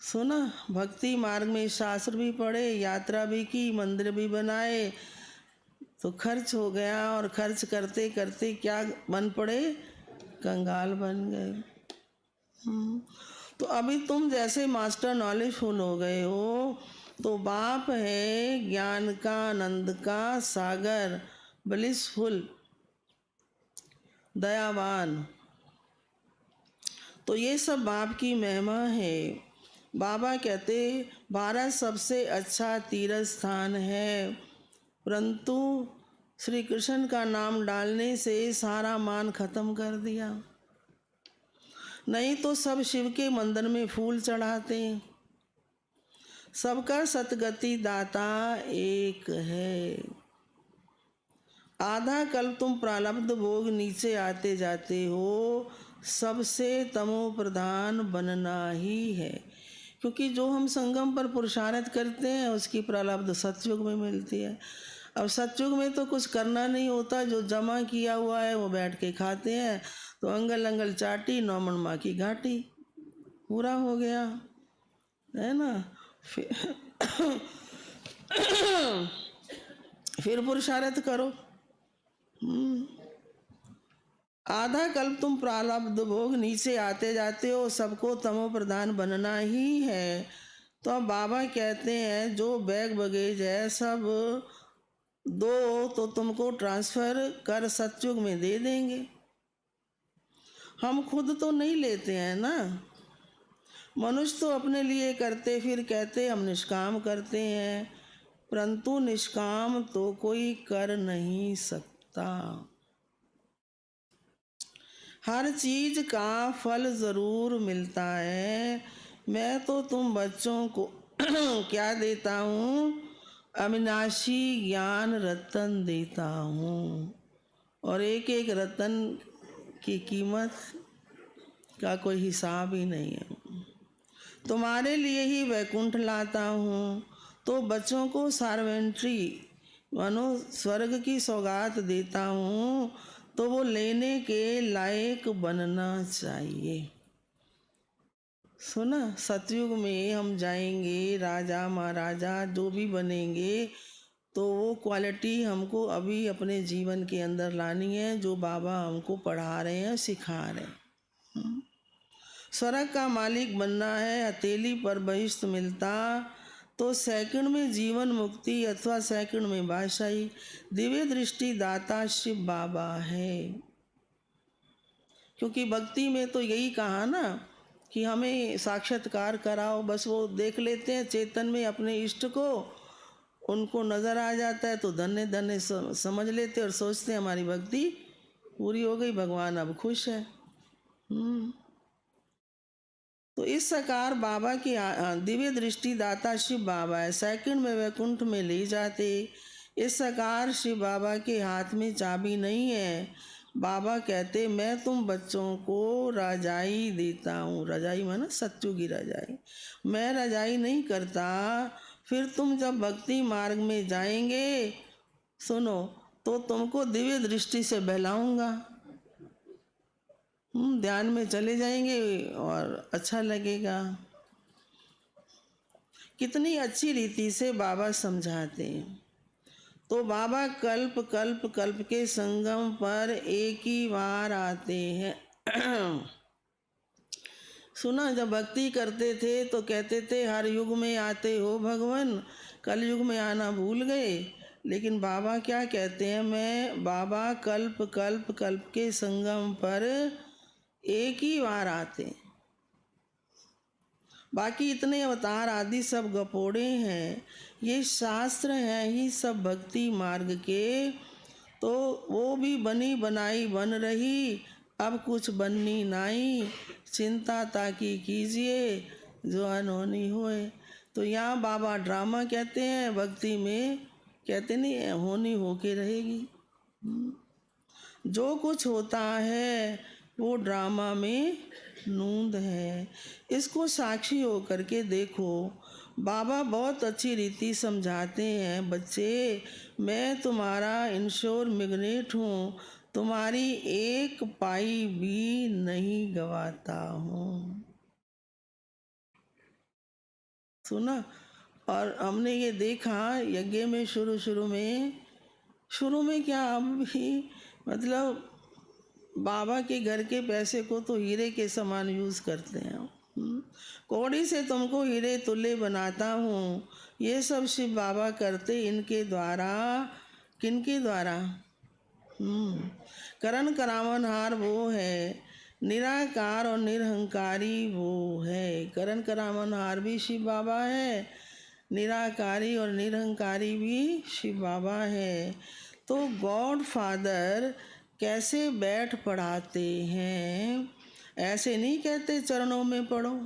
सुना, भक्ति मार्ग में शास्त्र भी पढ़े, यात्रा भी की, मंदिर भी बनाए, तो खर्च हो गया। और खर्च करते करते क्या बन पड़े? कंगाल बन गए। तो अभी तुम जैसे मास्टर नॉलेजफुल हो गए हो, तो बाप है ज्ञान का, आनंद का सागर, ब्लिसफुल, दयावान। तो ये सब बाप की महिमा है। बाबा कहते भारत सबसे अच्छा तीर्थ स्थान है, परंतु श्री कृष्ण का नाम डालने से सारा मान खत्म कर दिया। नहीं तो सब शिव के मंदिर में फूल चढ़ाते। सबका सतगति दाता एक है। आधा कल्प तुम प्रारब्ध भोग नीचे आते जाते हो, सबसे तमो प्रधान बनना ही है। क्योंकि जो हम संगम पर पुरुषार्थ करते हैं उसकी प्रारब्ध सतयुग में मिलती है। अब सतयुग में तो कुछ करना नहीं होता, जो जमा किया हुआ है वो बैठ के खाते हैं। तो अंगल अंगल चाटी, नौमन माँ की घाटी, पूरा हो गया, है ना। फिर पुरुषार्थ करो। आधा कल्प तुम प्रारब्ध भोग नीचे आते जाते हो, सबको तमो प्रधान बनना ही है। तो अब बाबा कहते हैं जो बैग बगेज है सब दो, तो तुमको ट्रांसफर कर सतयुग में दे देंगे। हम खुद तो नहीं लेते हैं ना। मनुष्य तो अपने लिए करते, फिर कहते हम निष्काम करते हैं, परंतु निष्काम तो कोई कर नहीं सकता। हर चीज का फल जरूर मिलता है। मैं तो तुम बच्चों को क्या देता हूँ, अविनाशी ज्ञान रतन देता हूँ, और एक एक रतन की कीमत का कोई हिसाब ही नहीं है। तुम्हारे लिए ही वैकुंठ लाता हूँ, तो बच्चों को सार्वेंट्री मानो स्वर्ग की सौगात देता हूँ, तो वो लेने के लायक बनना चाहिए। सुना, सतयुग में हम जाएंगे, राजा महाराजा जो भी बनेंगे, तो वो क्वालिटी हमको अभी अपने जीवन के अंदर लानी है, जो बाबा हमको पढ़ा रहे हैं, सिखा रहे हैं। स्वर्ग का मालिक बनना है, हथेली पर बहिष्ठ मिलता, तो सेकंड में जीवन मुक्ति अथवा सेकंड में बादशाही। दिव्य दृष्टि दाता शिव बाबा है। क्योंकि भक्ति में तो यही कहा ना कि हमें साक्षात्कार कराओ, बस वो देख लेते हैं चेतन में अपने इष्ट को, उनको नज़र आ जाता है तो धन्य धन्य समझ लेते और सोचते हैं हमारी भक्ति पूरी हो गई, भगवान अब खुश है। तो इस प्रकार बाबा की दिव्य दृष्टि दाता शिव बाबा है, सेकंड में वैकुंठ में ले जाते। इस प्रकार शिव बाबा के हाथ में चाबी नहीं है। बाबा कहते मैं तुम बच्चों को रजाई देता हूँ। रजाई माना सत्युग की रजाई। मैं रजाई नहीं करता। फिर तुम जब भक्ति मार्ग में जाएंगे, सुनो, तो तुमको दिव्य दृष्टि से बहलाऊंगा। ध्यान में चले जाएंगे और अच्छा लगेगा। कितनी अच्छी रीति से बाबा समझाते हैं। तो बाबा कल्प कल्प कल्प के संगम पर एक ही बार आते हैं। सुना, जब भक्ति करते थे तो कहते थे हर युग में आते हो भगवान, कल युग में आना भूल गए। लेकिन बाबा क्या कहते हैं, मैं बाबा कल्प कल्प कल्प के संगम पर एक ही बार आते, बाकी इतने अवतार आदि सब गपोड़े हैं। ये शास्त्र हैं ही सब भक्ति मार्ग के, तो वो भी बनी बनाई बन रही, अब कुछ बननी नहीं। चिंता ताकि कीजिए जो अनहोनी होए। तो यहाँ बाबा ड्रामा कहते हैं, भक्ति में कहते नहीं होनी होके रहेगी। जो कुछ होता है वो ड्रामा में नूंद है। इसको साक्षी होकर के देखो। बाबा बहुत अच्छी रीति समझाते हैं, बच्चे मैं तुम्हारा इंश्योर मैग्नेट हूँ, तुम्हारी एक पाई भी नहीं गवाता हूँ। सुना, और हमने ये देखा यज्ञ में शुरू में क्या, हम भी मतलब बाबा के घर के पैसे को तो हीरे के समान यूज़ करते हैं। कौड़ी से तुमको हीरे तुल्य बनाता हूँ, ये सब शिव बाबा करते इनके द्वारा। किनके द्वारा? करण करावनहार वो है, निराकार और निरहंकारी वो है। करण करावनहार भी शिव बाबा है, निराकारी और निरहंकारी भी शिव बाबा है। तो गॉड फादर कैसे बैठ पढ़ाते हैं? ऐसे नहीं कहते चरणों में पढ़ो।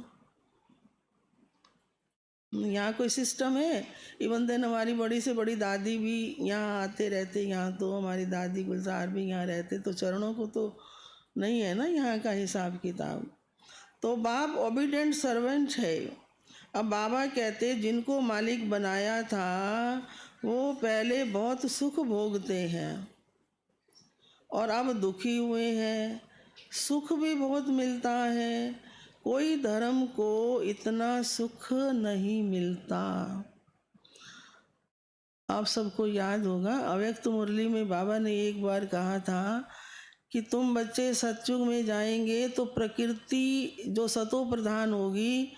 यहाँ कोई सिस्टम है? इवन देन हमारी बड़ी से बड़ी दादी भी यहाँ आते रहते, यहाँ तो हमारी दादी गुलजार भी यहाँ रहते, तो चरणों को तो नहीं है ना यहाँ का हिसाब किताब। तो बाप ओबीडेंट सर्वेंट है। अब बाबा कहते जिनको मालिक बनाया था वो पहले बहुत सुख भोगते हैं और अब दुखी हुए हैं। सुख भी बहुत मिलता है, कोई धर्म को इतना सुख नहीं मिलता। आप सबको याद होगा अव्यक्त मुरली में बाबा ने एक बार कहा था कि तुम बच्चे सतयुग में जाएंगे तो प्रकृति जो सतो प्रधान होगी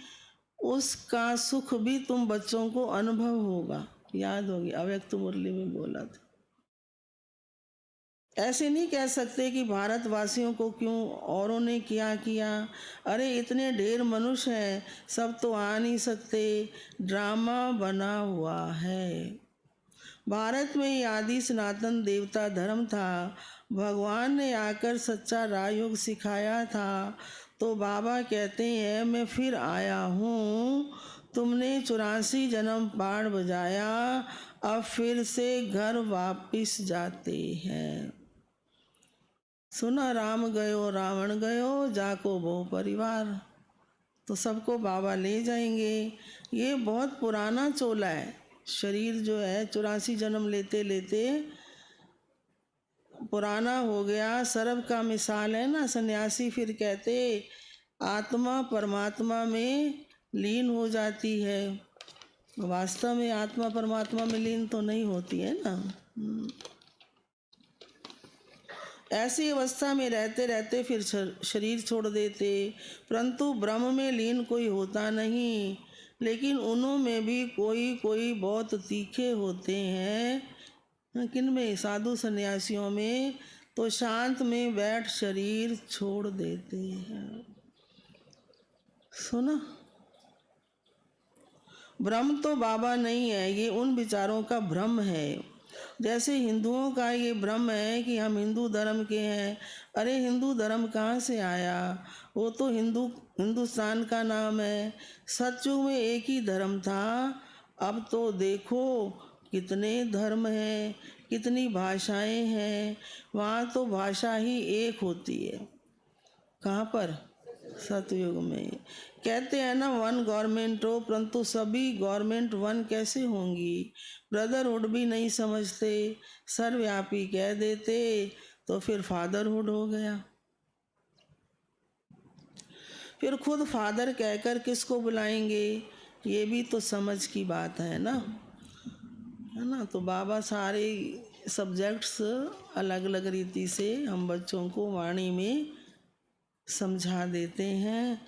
उसका सुख भी तुम बच्चों को अनुभव होगा। याद होगी अव्यक्त मुरली में बोला था। ऐसे नहीं कह सकते कि भारतवासियों को क्यों औरों ने किया। अरे इतने ढेर मनुष्य हैं, सब तो आ नहीं सकते, ड्रामा बना हुआ है। भारत में ही आदि सनातन देवता धर्म था, भगवान ने आकर सच्चा राजयोग सिखाया था। तो बाबा कहते हैं मैं फिर आया हूँ, तुमने 84 जन्म बाण बजाया, अब फिर से घर वापिस जाते हैं। सुना राम गयो रावण गयो, जाको बहु परिवार। तो सबको बाबा ले जाएंगे। ये बहुत पुराना चोला है। शरीर जो है 84 जन्म लेते लेते पुराना हो गया। सर्प का मिसाल है ना, सन्यासी फिर कहते आत्मा परमात्मा में लीन हो जाती है। वास्तव में आत्मा परमात्मा में लीन तो नहीं होती है ना। ऐसी अवस्था में रहते रहते फिर शरीर छोड़ देते, परंतु ब्रह्म में लीन कोई होता नहीं। लेकिन उन्हों में भी कोई कोई बहुत तीखे होते हैं। किन में? साधु सन्यासियों में। तो शांत में बैठ शरीर छोड़ देते हैं। सुना? ब्रह्म तो बाबा नहीं है, ये उन विचारों का भ्रम है। जैसे हिंदुओं का ये भ्रम है कि हम हिंदू धर्म के हैं। अरे हिंदू धर्म कहाँ से आया? वो तो हिंदुस्तान का नाम है। सतयुग में एक ही धर्म था, अब तो देखो कितने धर्म हैं, कितनी भाषाएं हैं। वहाँ तो भाषा ही एक होती है। कहाँ पर? सतयुग में। कहते हैं ना वन गवर्नमेंट हो, परंतु सभी गवर्नमेंट वन कैसे होंगी? ब्रदरहुड भी नहीं समझते, सर्वव्यापी कह देते, तो फिर फादरहुड हो गया। फिर खुद फादर कहकर किसको बुलाएंगे? ये भी तो समझ की बात है ना, है ना। तो बाबा सारे सब्जेक्ट्स अलग अलग रीति से हम बच्चों को वाणी में समझा देते हैं।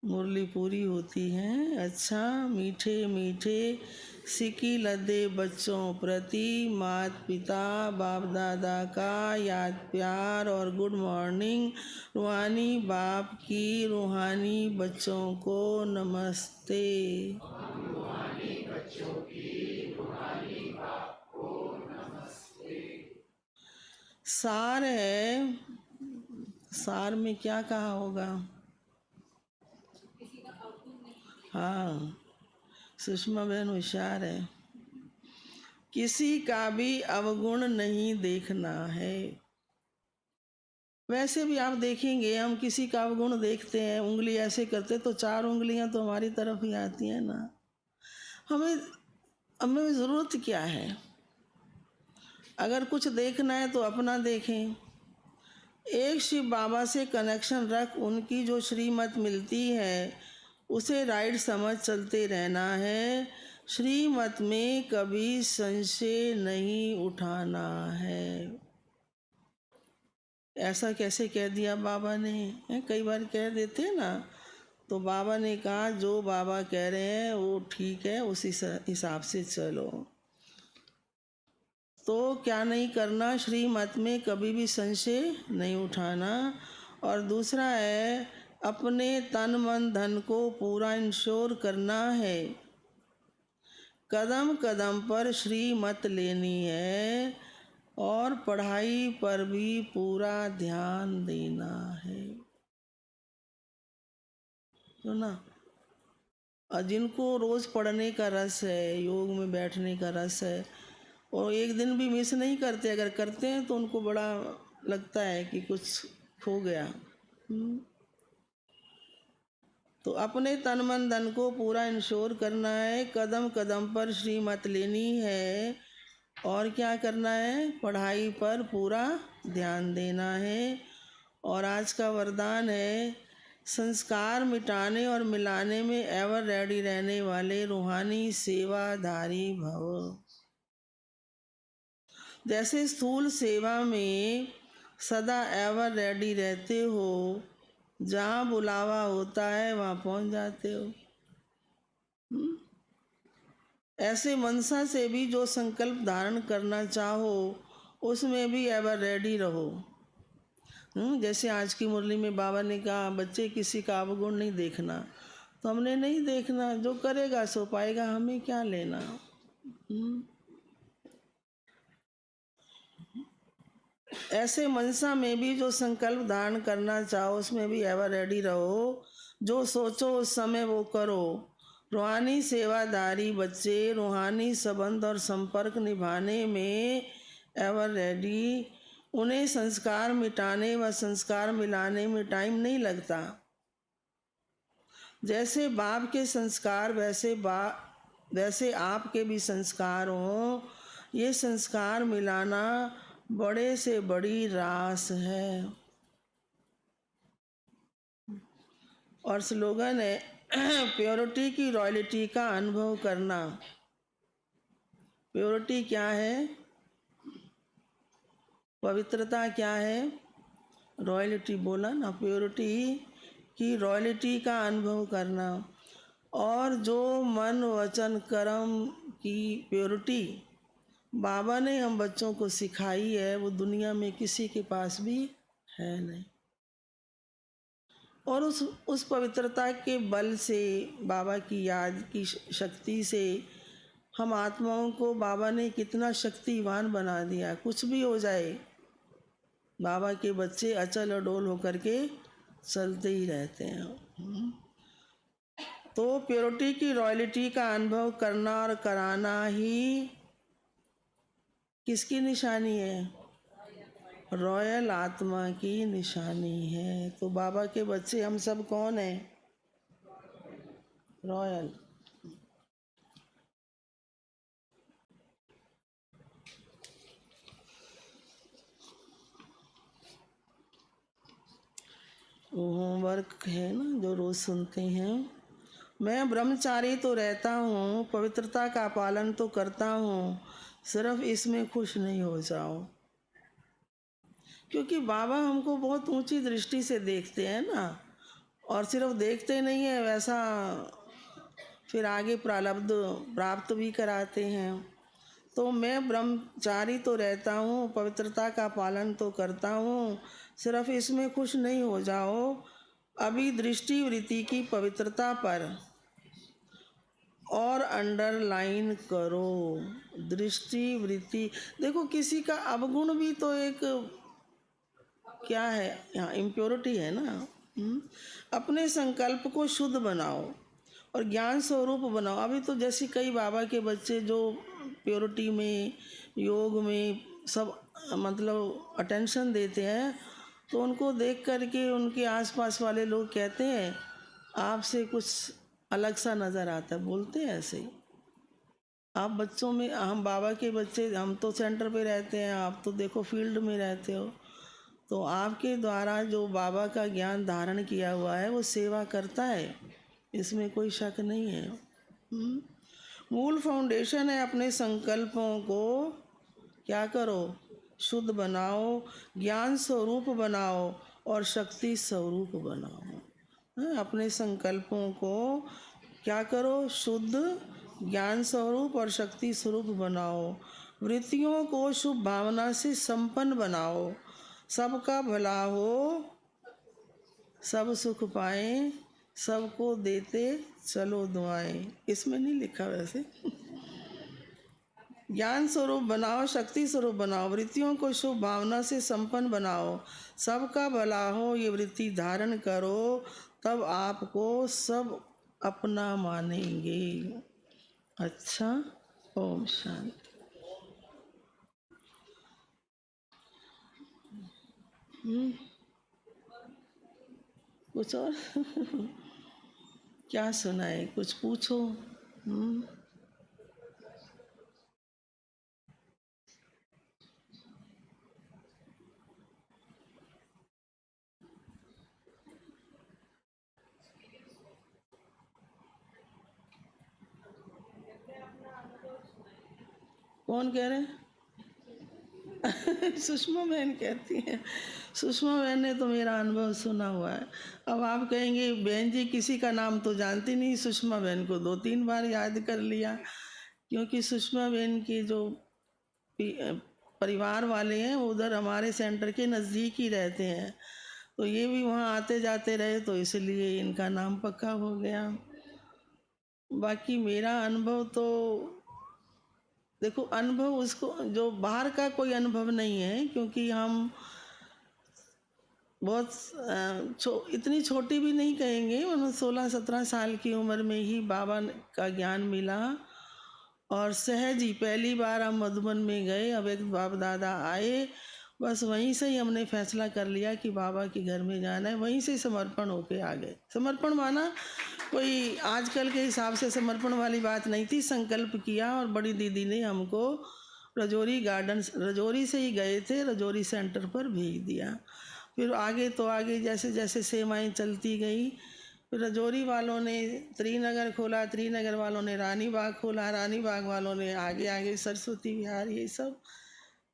मुरली पूरी होती है। अच्छा मीठे मीठे सिकी लदे बच्चों प्रति माता पिता बाप दादा का याद प्यार और गुड मॉर्निंग। रूहानी बाप की रूहानी बच्चों को नमस्ते। रूहानी बच्चों की रूहानी बाप को नमस्ते। सार है, सार में क्या कहा होगा? हाँ, सुषमा बहन होशियार है। किसी का भी अवगुण नहीं देखना है। वैसे भी आप देखेंगे हम किसी का अवगुण देखते हैं, उंगली ऐसे करते तो 4 उंगलियां तो हमारी तरफ ही आती हैं ना। हमें ज़रूरत क्या है? अगर कुछ देखना है तो अपना देखें। एक शिव बाबा से कनेक्शन रख, उनकी जो श्रीमत मिलती है उसे राइट समझ चलते रहना है। श्रीमत में कभी संशय नहीं उठाना है। ऐसा कैसे कह दिया बाबा ने, कई बार कह देते हैं ना। तो बाबा ने कहा जो बाबा कह रहे हैं वो ठीक है, उसी हिसाब से चलो। तो क्या नहीं करना, श्रीमत में कभी भी संशय नहीं उठाना। और दूसरा है अपने तन मन धन को पूरा इंश्योर करना है। कदम कदम पर श्रीमत लेनी है और पढ़ाई पर भी पूरा ध्यान देना है। तो ना, और जिनको रोज़ पढ़ने का रस है, योग में बैठने का रस है, और एक दिन भी मिस नहीं करते, अगर करते हैं तो उनको बड़ा लगता है कि कुछ खो गया। तो अपने तन मन धन को पूरा इंश्योर करना है, कदम कदम पर श्रीमत लेनी है, और क्या करना है, पढ़ाई पर पूरा ध्यान देना है। और आज का वरदान है, संस्कार मिटाने और मिलाने में एवर रेडी रहने वाले रूहानी सेवाधारी भव। जैसे स्थूल सेवा में सदा एवर रेडी रहते हो, जहाँ बुलावा होता है वहाँ पहुँच जाते हो। ऐसे मनसा से भी जो संकल्प धारण करना चाहो उसमें भी एवर रेडी रहो। जैसे आज की मुरली में बाबा ने कहा बच्चे किसी का अवगुण नहीं देखना, तो हमने नहीं देखना, जो करेगा सो पाएगा, हमें क्या लेना। ऐसे मनसा में भी जो संकल्प धारण करना चाहो उसमें भी एवर रेडी रहो, जो सोचो उस समय वो करो। रूहानी सेवादारी बच्चे रूहानी संबंध और संपर्क निभाने में एवर रेडी, उन्हें संस्कार मिटाने व संस्कार मिलाने में टाइम नहीं लगता। जैसे बाप के संस्कार वैसे आपके भी संस्कार हों, ये संस्कार मिलाना बड़े से बड़ी रास है। और स्लोगन है प्योरिटी की रॉयल्टी का अनुभव करना। प्योरिटी क्या है, पवित्रता क्या है, रॉयल्टी बोला ना, प्योरिटी की रॉयल्टी का अनुभव करना। और जो मन वचन कर्म की प्योरिटी बाबा ने हम बच्चों को सिखाई है, वो दुनिया में किसी के पास भी है नहीं। और उस पवित्रता के बल से, बाबा की याद की शक्ति से हम आत्माओं को बाबा ने कितना शक्तिवान बना दिया। कुछ भी हो जाए, बाबा के बच्चे अचल अडोल होकर के चलते ही रहते हैं। तो प्योरिटी की रॉयल्टी का अनुभव करना और कराना ही किसकी निशानी है, रॉयल आत्मा की निशानी है। तो बाबा के बच्चे हम सब कौन हैं, रॉयल। वो होमवर्क है ना जो रोज सुनते हैं। मैं ब्रह्मचारी तो रहता हूँ, पवित्रता का पालन तो करता हूँ, सिर्फ इसमें खुश नहीं हो जाओ। क्योंकि बाबा हमको बहुत ऊंची दृष्टि से देखते हैं ना, और सिर्फ देखते नहीं है, वैसा फिर आगे प्रारब्ध प्राप्त भी कराते हैं। तो मैं ब्रह्मचारी तो रहता हूँ, पवित्रता का पालन तो करता हूँ, सिर्फ इसमें खुश नहीं हो जाओ। अभी दृष्टि वृत्ति की पवित्रता पर और अंडरलाइन करो। दृष्टि वृत्ति, देखो किसी का अवगुण भी तो एक क्या है, यहाँ इम्प्योरिटी है ना। अपने संकल्प को शुद्ध बनाओ और ज्ञान स्वरूप बनाओ। अभी तो जैसे कई बाबा के बच्चे जो प्योरिटी में, योग में सब मतलब अटेंशन देते हैं, तो उनको देख करके उनके आसपास वाले लोग कहते हैं आपसे कुछ अलग सा नज़र आता है, बोलते हैं ऐसे ही। आप बच्चों में, हम बाबा के बच्चे, हम तो सेंटर पे रहते हैं, आप तो देखो फील्ड में रहते हो, तो आपके द्वारा जो बाबा का ज्ञान धारण किया हुआ है वो सेवा करता है, इसमें कोई शक नहीं है। मूल फाउंडेशन है, अपने संकल्पों को क्या करो, शुद्ध बनाओ, ज्ञान स्वरूप बनाओ और शक्ति स्वरूप बनाओ। अपने संकल्पों को क्या करो, शुद्ध, ज्ञान स्वरूप और शक्ति स्वरूप बनाओ। वृत्तियों को शुभ भावना से संपन्न बनाओ। सबका भला हो, सब सुख पाएं, सबको देते चलो दुआएं। इसमें नहीं लिखा वैसे। ज्ञान स्वरूप बनाओ, शक्ति स्वरूप बनाओ, वृत्तियों को शुभ भावना से संपन्न बनाओ, सबका भला हो ये वृत्ति धारण करो, तब आपको सब अपना मानेंगे। अच्छा, ओम शांति। कुछ और क्या सुनाए, कुछ पूछो। कौन कह रहे हैं? सुषमा बहन कहती हैं। सुषमा बहन ने तो मेरा अनुभव सुना हुआ है। अब आप कहेंगे बहन जी किसी का नाम तो जानती नहीं, सुषमा बहन को 2-3 बार याद कर लिया, क्योंकि सुषमा बहन के जो परिवार वाले हैं वो उधर हमारे सेंटर के नज़दीक ही रहते हैं, तो ये भी वहाँ आते जाते रहे, तो इसलिए इनका नाम पक्का हो गया। बाकी मेरा अनुभव तो देखो, अनुभव उसको जो बाहर का कोई अनुभव नहीं है, क्योंकि हम बहुत इतनी छोटी भी नहीं कहेंगे, 16-17 साल की उम्र में ही बाबा का ज्ञान मिला और सहज ही पहली बार हम मधुबन में गए। अब एक बाप दादा आए, बस वहीं से ही हमने फैसला कर लिया कि बाबा के घर में जाना है, वहीं से समर्पण होके आ गए। समर्पण माना कोई आजकल के हिसाब से समर्पण वाली बात नहीं थी, संकल्प किया और बड़ी दीदी ने हमको रजौरी गार्डन, रजौरी से ही गए थे, रजौरी सेंटर पर भेज दिया। फिर आगे तो आगे जैसे जैसे सेवाएं चलती गई, फिर रजौरी वालों ने त्रिनगर खोला, त्रिनगर वालों ने रानी बाग खोला, रानी बाग वालों ने आगे आगे सरस्वती विहार, ये सब।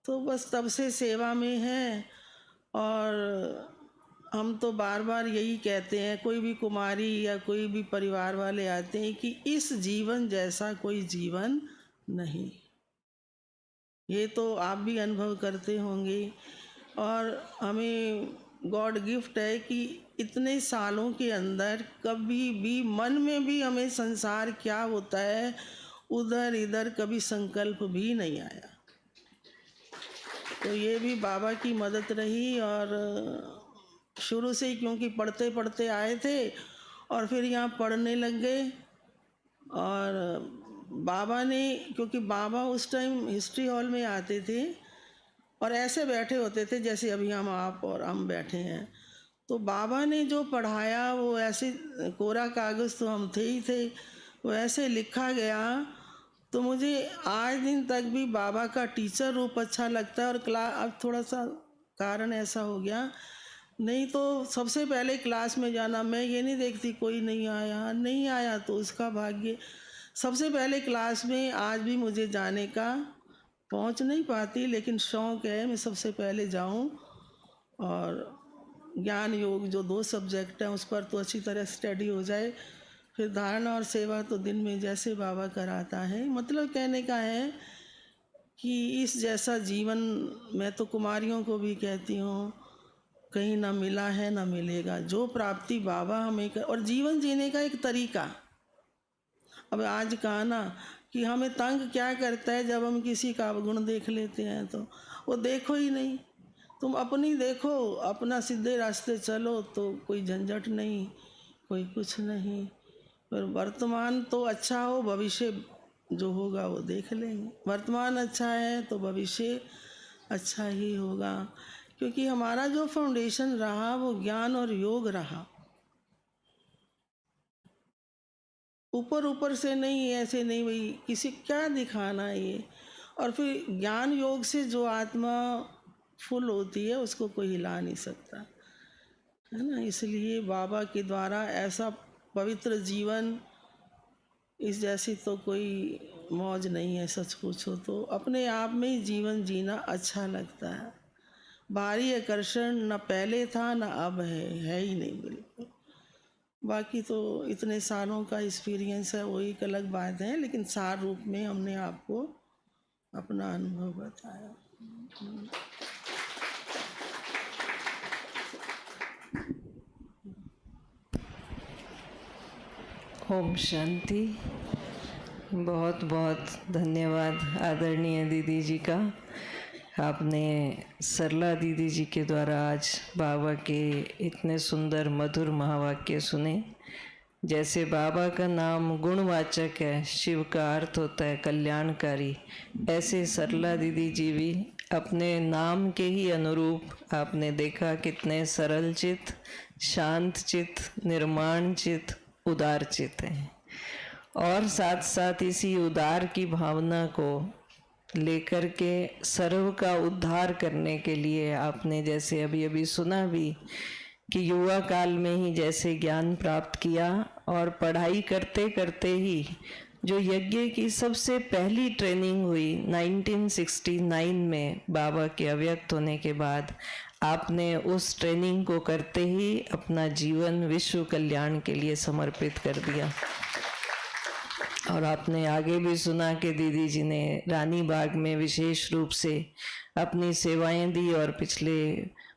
तो बस तब से सेवा में हैं। और हम तो बार बार यही कहते हैं, कोई भी कुमारी या कोई भी परिवार वाले आते हैं कि इस जीवन जैसा कोई जीवन नहीं। ये तो आप भी अनुभव करते होंगे। और हमें गॉड गिफ्ट है कि इतने सालों के अंदर कभी भी मन में भी हमें संसार क्या होता है उधर इधर कभी संकल्प भी नहीं आया। तो ये भी बाबा की मदद रही। और शुरू से ही क्योंकि पढ़ते पढ़ते आए थे और फिर यहाँ पढ़ने लग गए। और बाबा ने, क्योंकि बाबा उस टाइम हिस्ट्री हॉल में आते थे और ऐसे बैठे होते थे जैसे अभी हम आप और हम बैठे हैं, तो बाबा ने जो पढ़ाया वो ऐसे कोरा कागज़ तो हम थे ही थे, वो ऐसे लिखा गया। तो मुझे आज दिन तक भी बाबा का टीचर रूप अच्छा लगता है। और अब थोड़ा सा कारण ऐसा हो गया, नहीं तो सबसे पहले क्लास में जाना, मैं ये नहीं देखती कोई नहीं आया तो उसका भाग्य। सबसे पहले क्लास में आज भी मुझे जाने का, पहुंच नहीं पाती लेकिन शौक़ है मैं सबसे पहले जाऊं। और ज्ञान योग जो 2 सब्जेक्ट हैं उस पर तो अच्छी तरह स्टडी हो जाए। फिर धारणा और सेवा तो दिन में जैसे बाबा कराता है। मतलब कहने का है कि इस जैसा जीवन मैं तो कुमारियों को भी कहती हूँ कहीं ना मिला है ना मिलेगा। जो प्राप्ति बाबा हमें और जीवन जीने का एक तरीका। अब आज कहा ना कि हमें तंग क्या करता है, जब हम किसी का अवगुण देख लेते हैं तो वो देखो ही नहीं, तुम अपनी देखो, अपना सीधे रास्ते चलो तो कोई झंझट नहीं, कोई कुछ नहीं। पर वर्तमान तो अच्छा हो, भविष्य जो होगा वो देख लेंगे। वर्तमान अच्छा है तो भविष्य अच्छा ही होगा, क्योंकि हमारा जो फाउंडेशन रहा वो ज्ञान और योग रहा। ऊपर ऊपर से नहीं, ऐसे नहीं भाई किसी क्या दिखाना ये। और फिर ज्ञान योग से जो आत्मा फुल होती है उसको कोई हिला नहीं सकता, है ना। इसलिए बाबा के द्वारा ऐसा पवित्र जीवन, इस जैसी तो कोई मौज नहीं है। सच पूछो तो अपने आप में ही जीवन जीना अच्छा लगता है। बाहरी आकर्षण न पहले था न अब है ही नहीं बिल्कुल। बाकी तो इतने सालों का एक्सपीरियंस है, वो एक अलग बात है, लेकिन सार रूप में हमने आपको अपना अनुभव बताया। ओम शांति। बहुत बहुत धन्यवाद आदरणीय दीदी जी का। आपने सरला दीदी जी के द्वारा आज बाबा के इतने सुंदर मधुर महावाक्य सुने। जैसे बाबा का नाम गुणवाचक है, शिव का अर्थ होता है कल्याणकारी, ऐसे सरला दीदी जी भी अपने नाम के ही अनुरूप आपने देखा कितने सरल चित्त, शांत चित्त, निर्माण चित्त, उदार चित्त हैं। और साथ साथ इसी उदार की भावना को लेकर के सर्व का उद्धार करने के लिए आपने जैसे अभी अभी सुना भी कि युवा काल में ही जैसे ज्ञान प्राप्त किया और पढ़ाई करते करते ही जो यज्ञ की सबसे पहली ट्रेनिंग हुई 1969 में बाबा के अव्यक्त होने के बाद, आपने उस ट्रेनिंग को करते ही अपना जीवन विश्व कल्याण के लिए समर्पित कर दिया। और आपने आगे भी सुना कि दीदी जी ने रानी बाग में विशेष रूप से अपनी सेवाएं दी और पिछले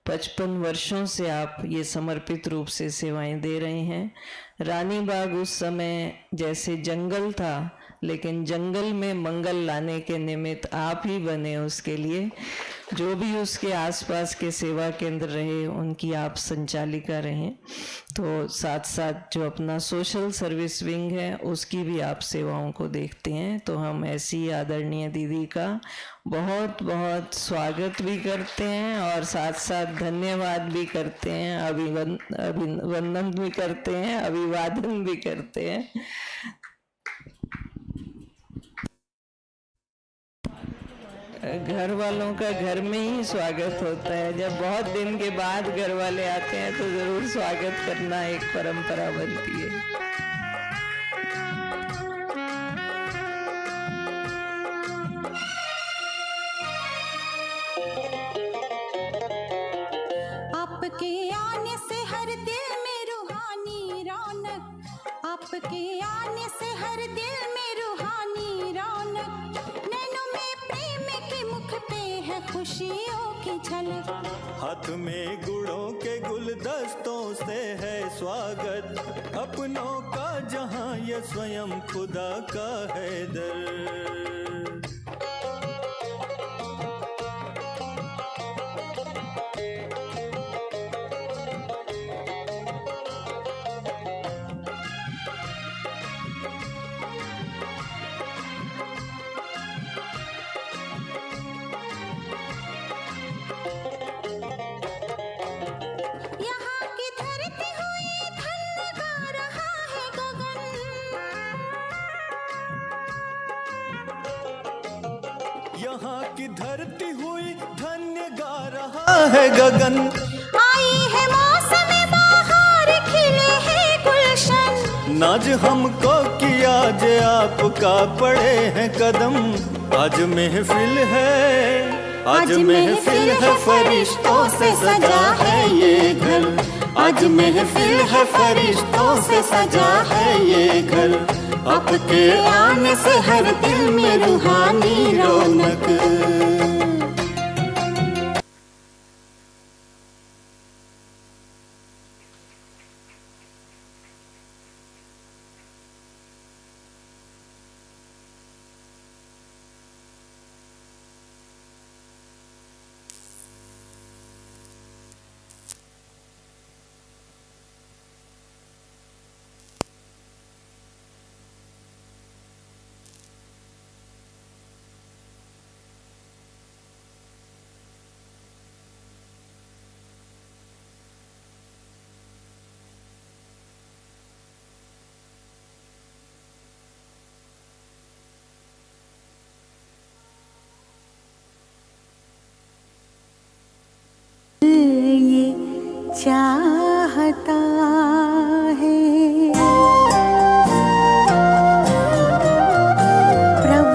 55 वर्षों से आप ये समर्पित रूप से सेवाएं दे रहे हैं। रानी बाग उस समय जैसे जंगल था, लेकिन जंगल में मंगल लाने के निमित्त आप ही बने। उसके लिए जो भी उसके आसपास के सेवा केंद्र रहे उनकी आप संचालिका रहें। तो साथ साथ जो अपना सोशल सर्विस विंग है उसकी भी आप सेवाओं को देखते हैं। तो हम ऐसी आदरणीय दीदी का बहुत बहुत स्वागत भी करते हैं और साथ साथ धन्यवाद भी करते हैं, अभिवंदन भी करते हैं, अभिवादन भी करते हैं। घर वालों का घर में ही स्वागत होता है। जब बहुत दिन के बाद घर वाले आते हैं तो जरूर स्वागत करना एक परंपरा बनती है। आपके आने से हर दिल में रूहानी रौनक, आपके आने से हर दिल में रूहानी रौनक, नैनों में प्रेम के मुख पे है खुशियों की झलक, हाथ में गुड़ों के गुलदस्तों से है स्वागत, अपनों का जहां ये स्वयं खुदा का है दर। यहाँ की धरती हुई धन्य गा रहा है गगन, यहाँ की धरती हुई धन्य गा रहा है गगन, आई है मौसम बहार, खिले हैं गुलशन, नाज हमको किया जे आपका पड़े हैं कदम, आज महफिल है, आज महफिल है फरिश्तों से सजा है ये घर, आज महफिल है फरिश्तों से सजा है ये घर, आपके आने से हर दिल में रूहानी रौनक। ये चाहता है प्रभु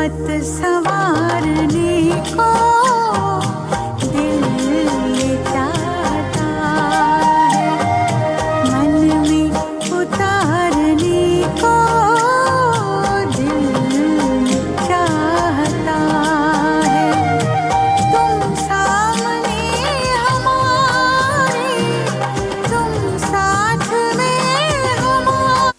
मत संवारने को दिल चाहता है, मन में उतारने को दिल चाहता है। तुम सामने हमारे, तुम साथ में हमारे।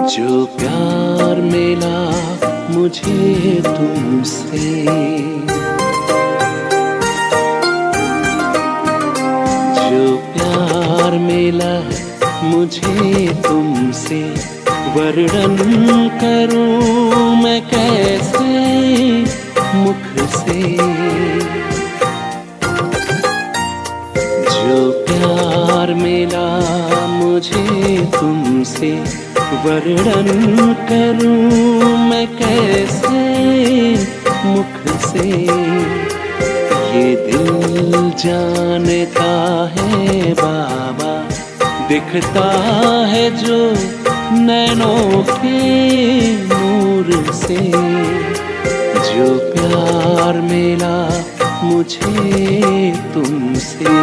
जो प्यार मिला मुझे तुमसे, जो प्यार मिला मुझे तुमसे, वर्णन करूं मैं कैसे मुख से। जो प्यार मिला मुझे तुमसे, वर्णन करूं मैं कैसे मुख से। ये दिल जानता है बाबा, दिखता है जो नैनों के नूर से। जो प्यार मिला मुझे तुमसे।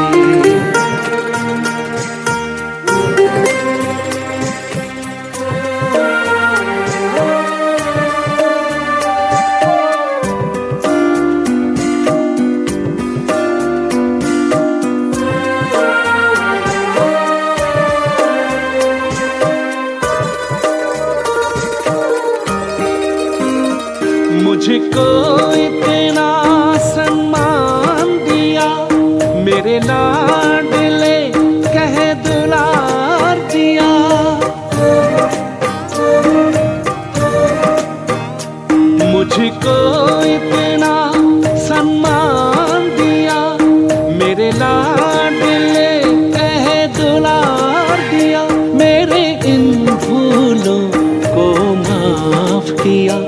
मुझको इतना सम्मान दिया, मेरे लाडले कह दुलार दिया। मुझको इतना सम्मान दिया, मेरे लाडले कह दुलार दिया। मेरे इन भूलों को माफ किया,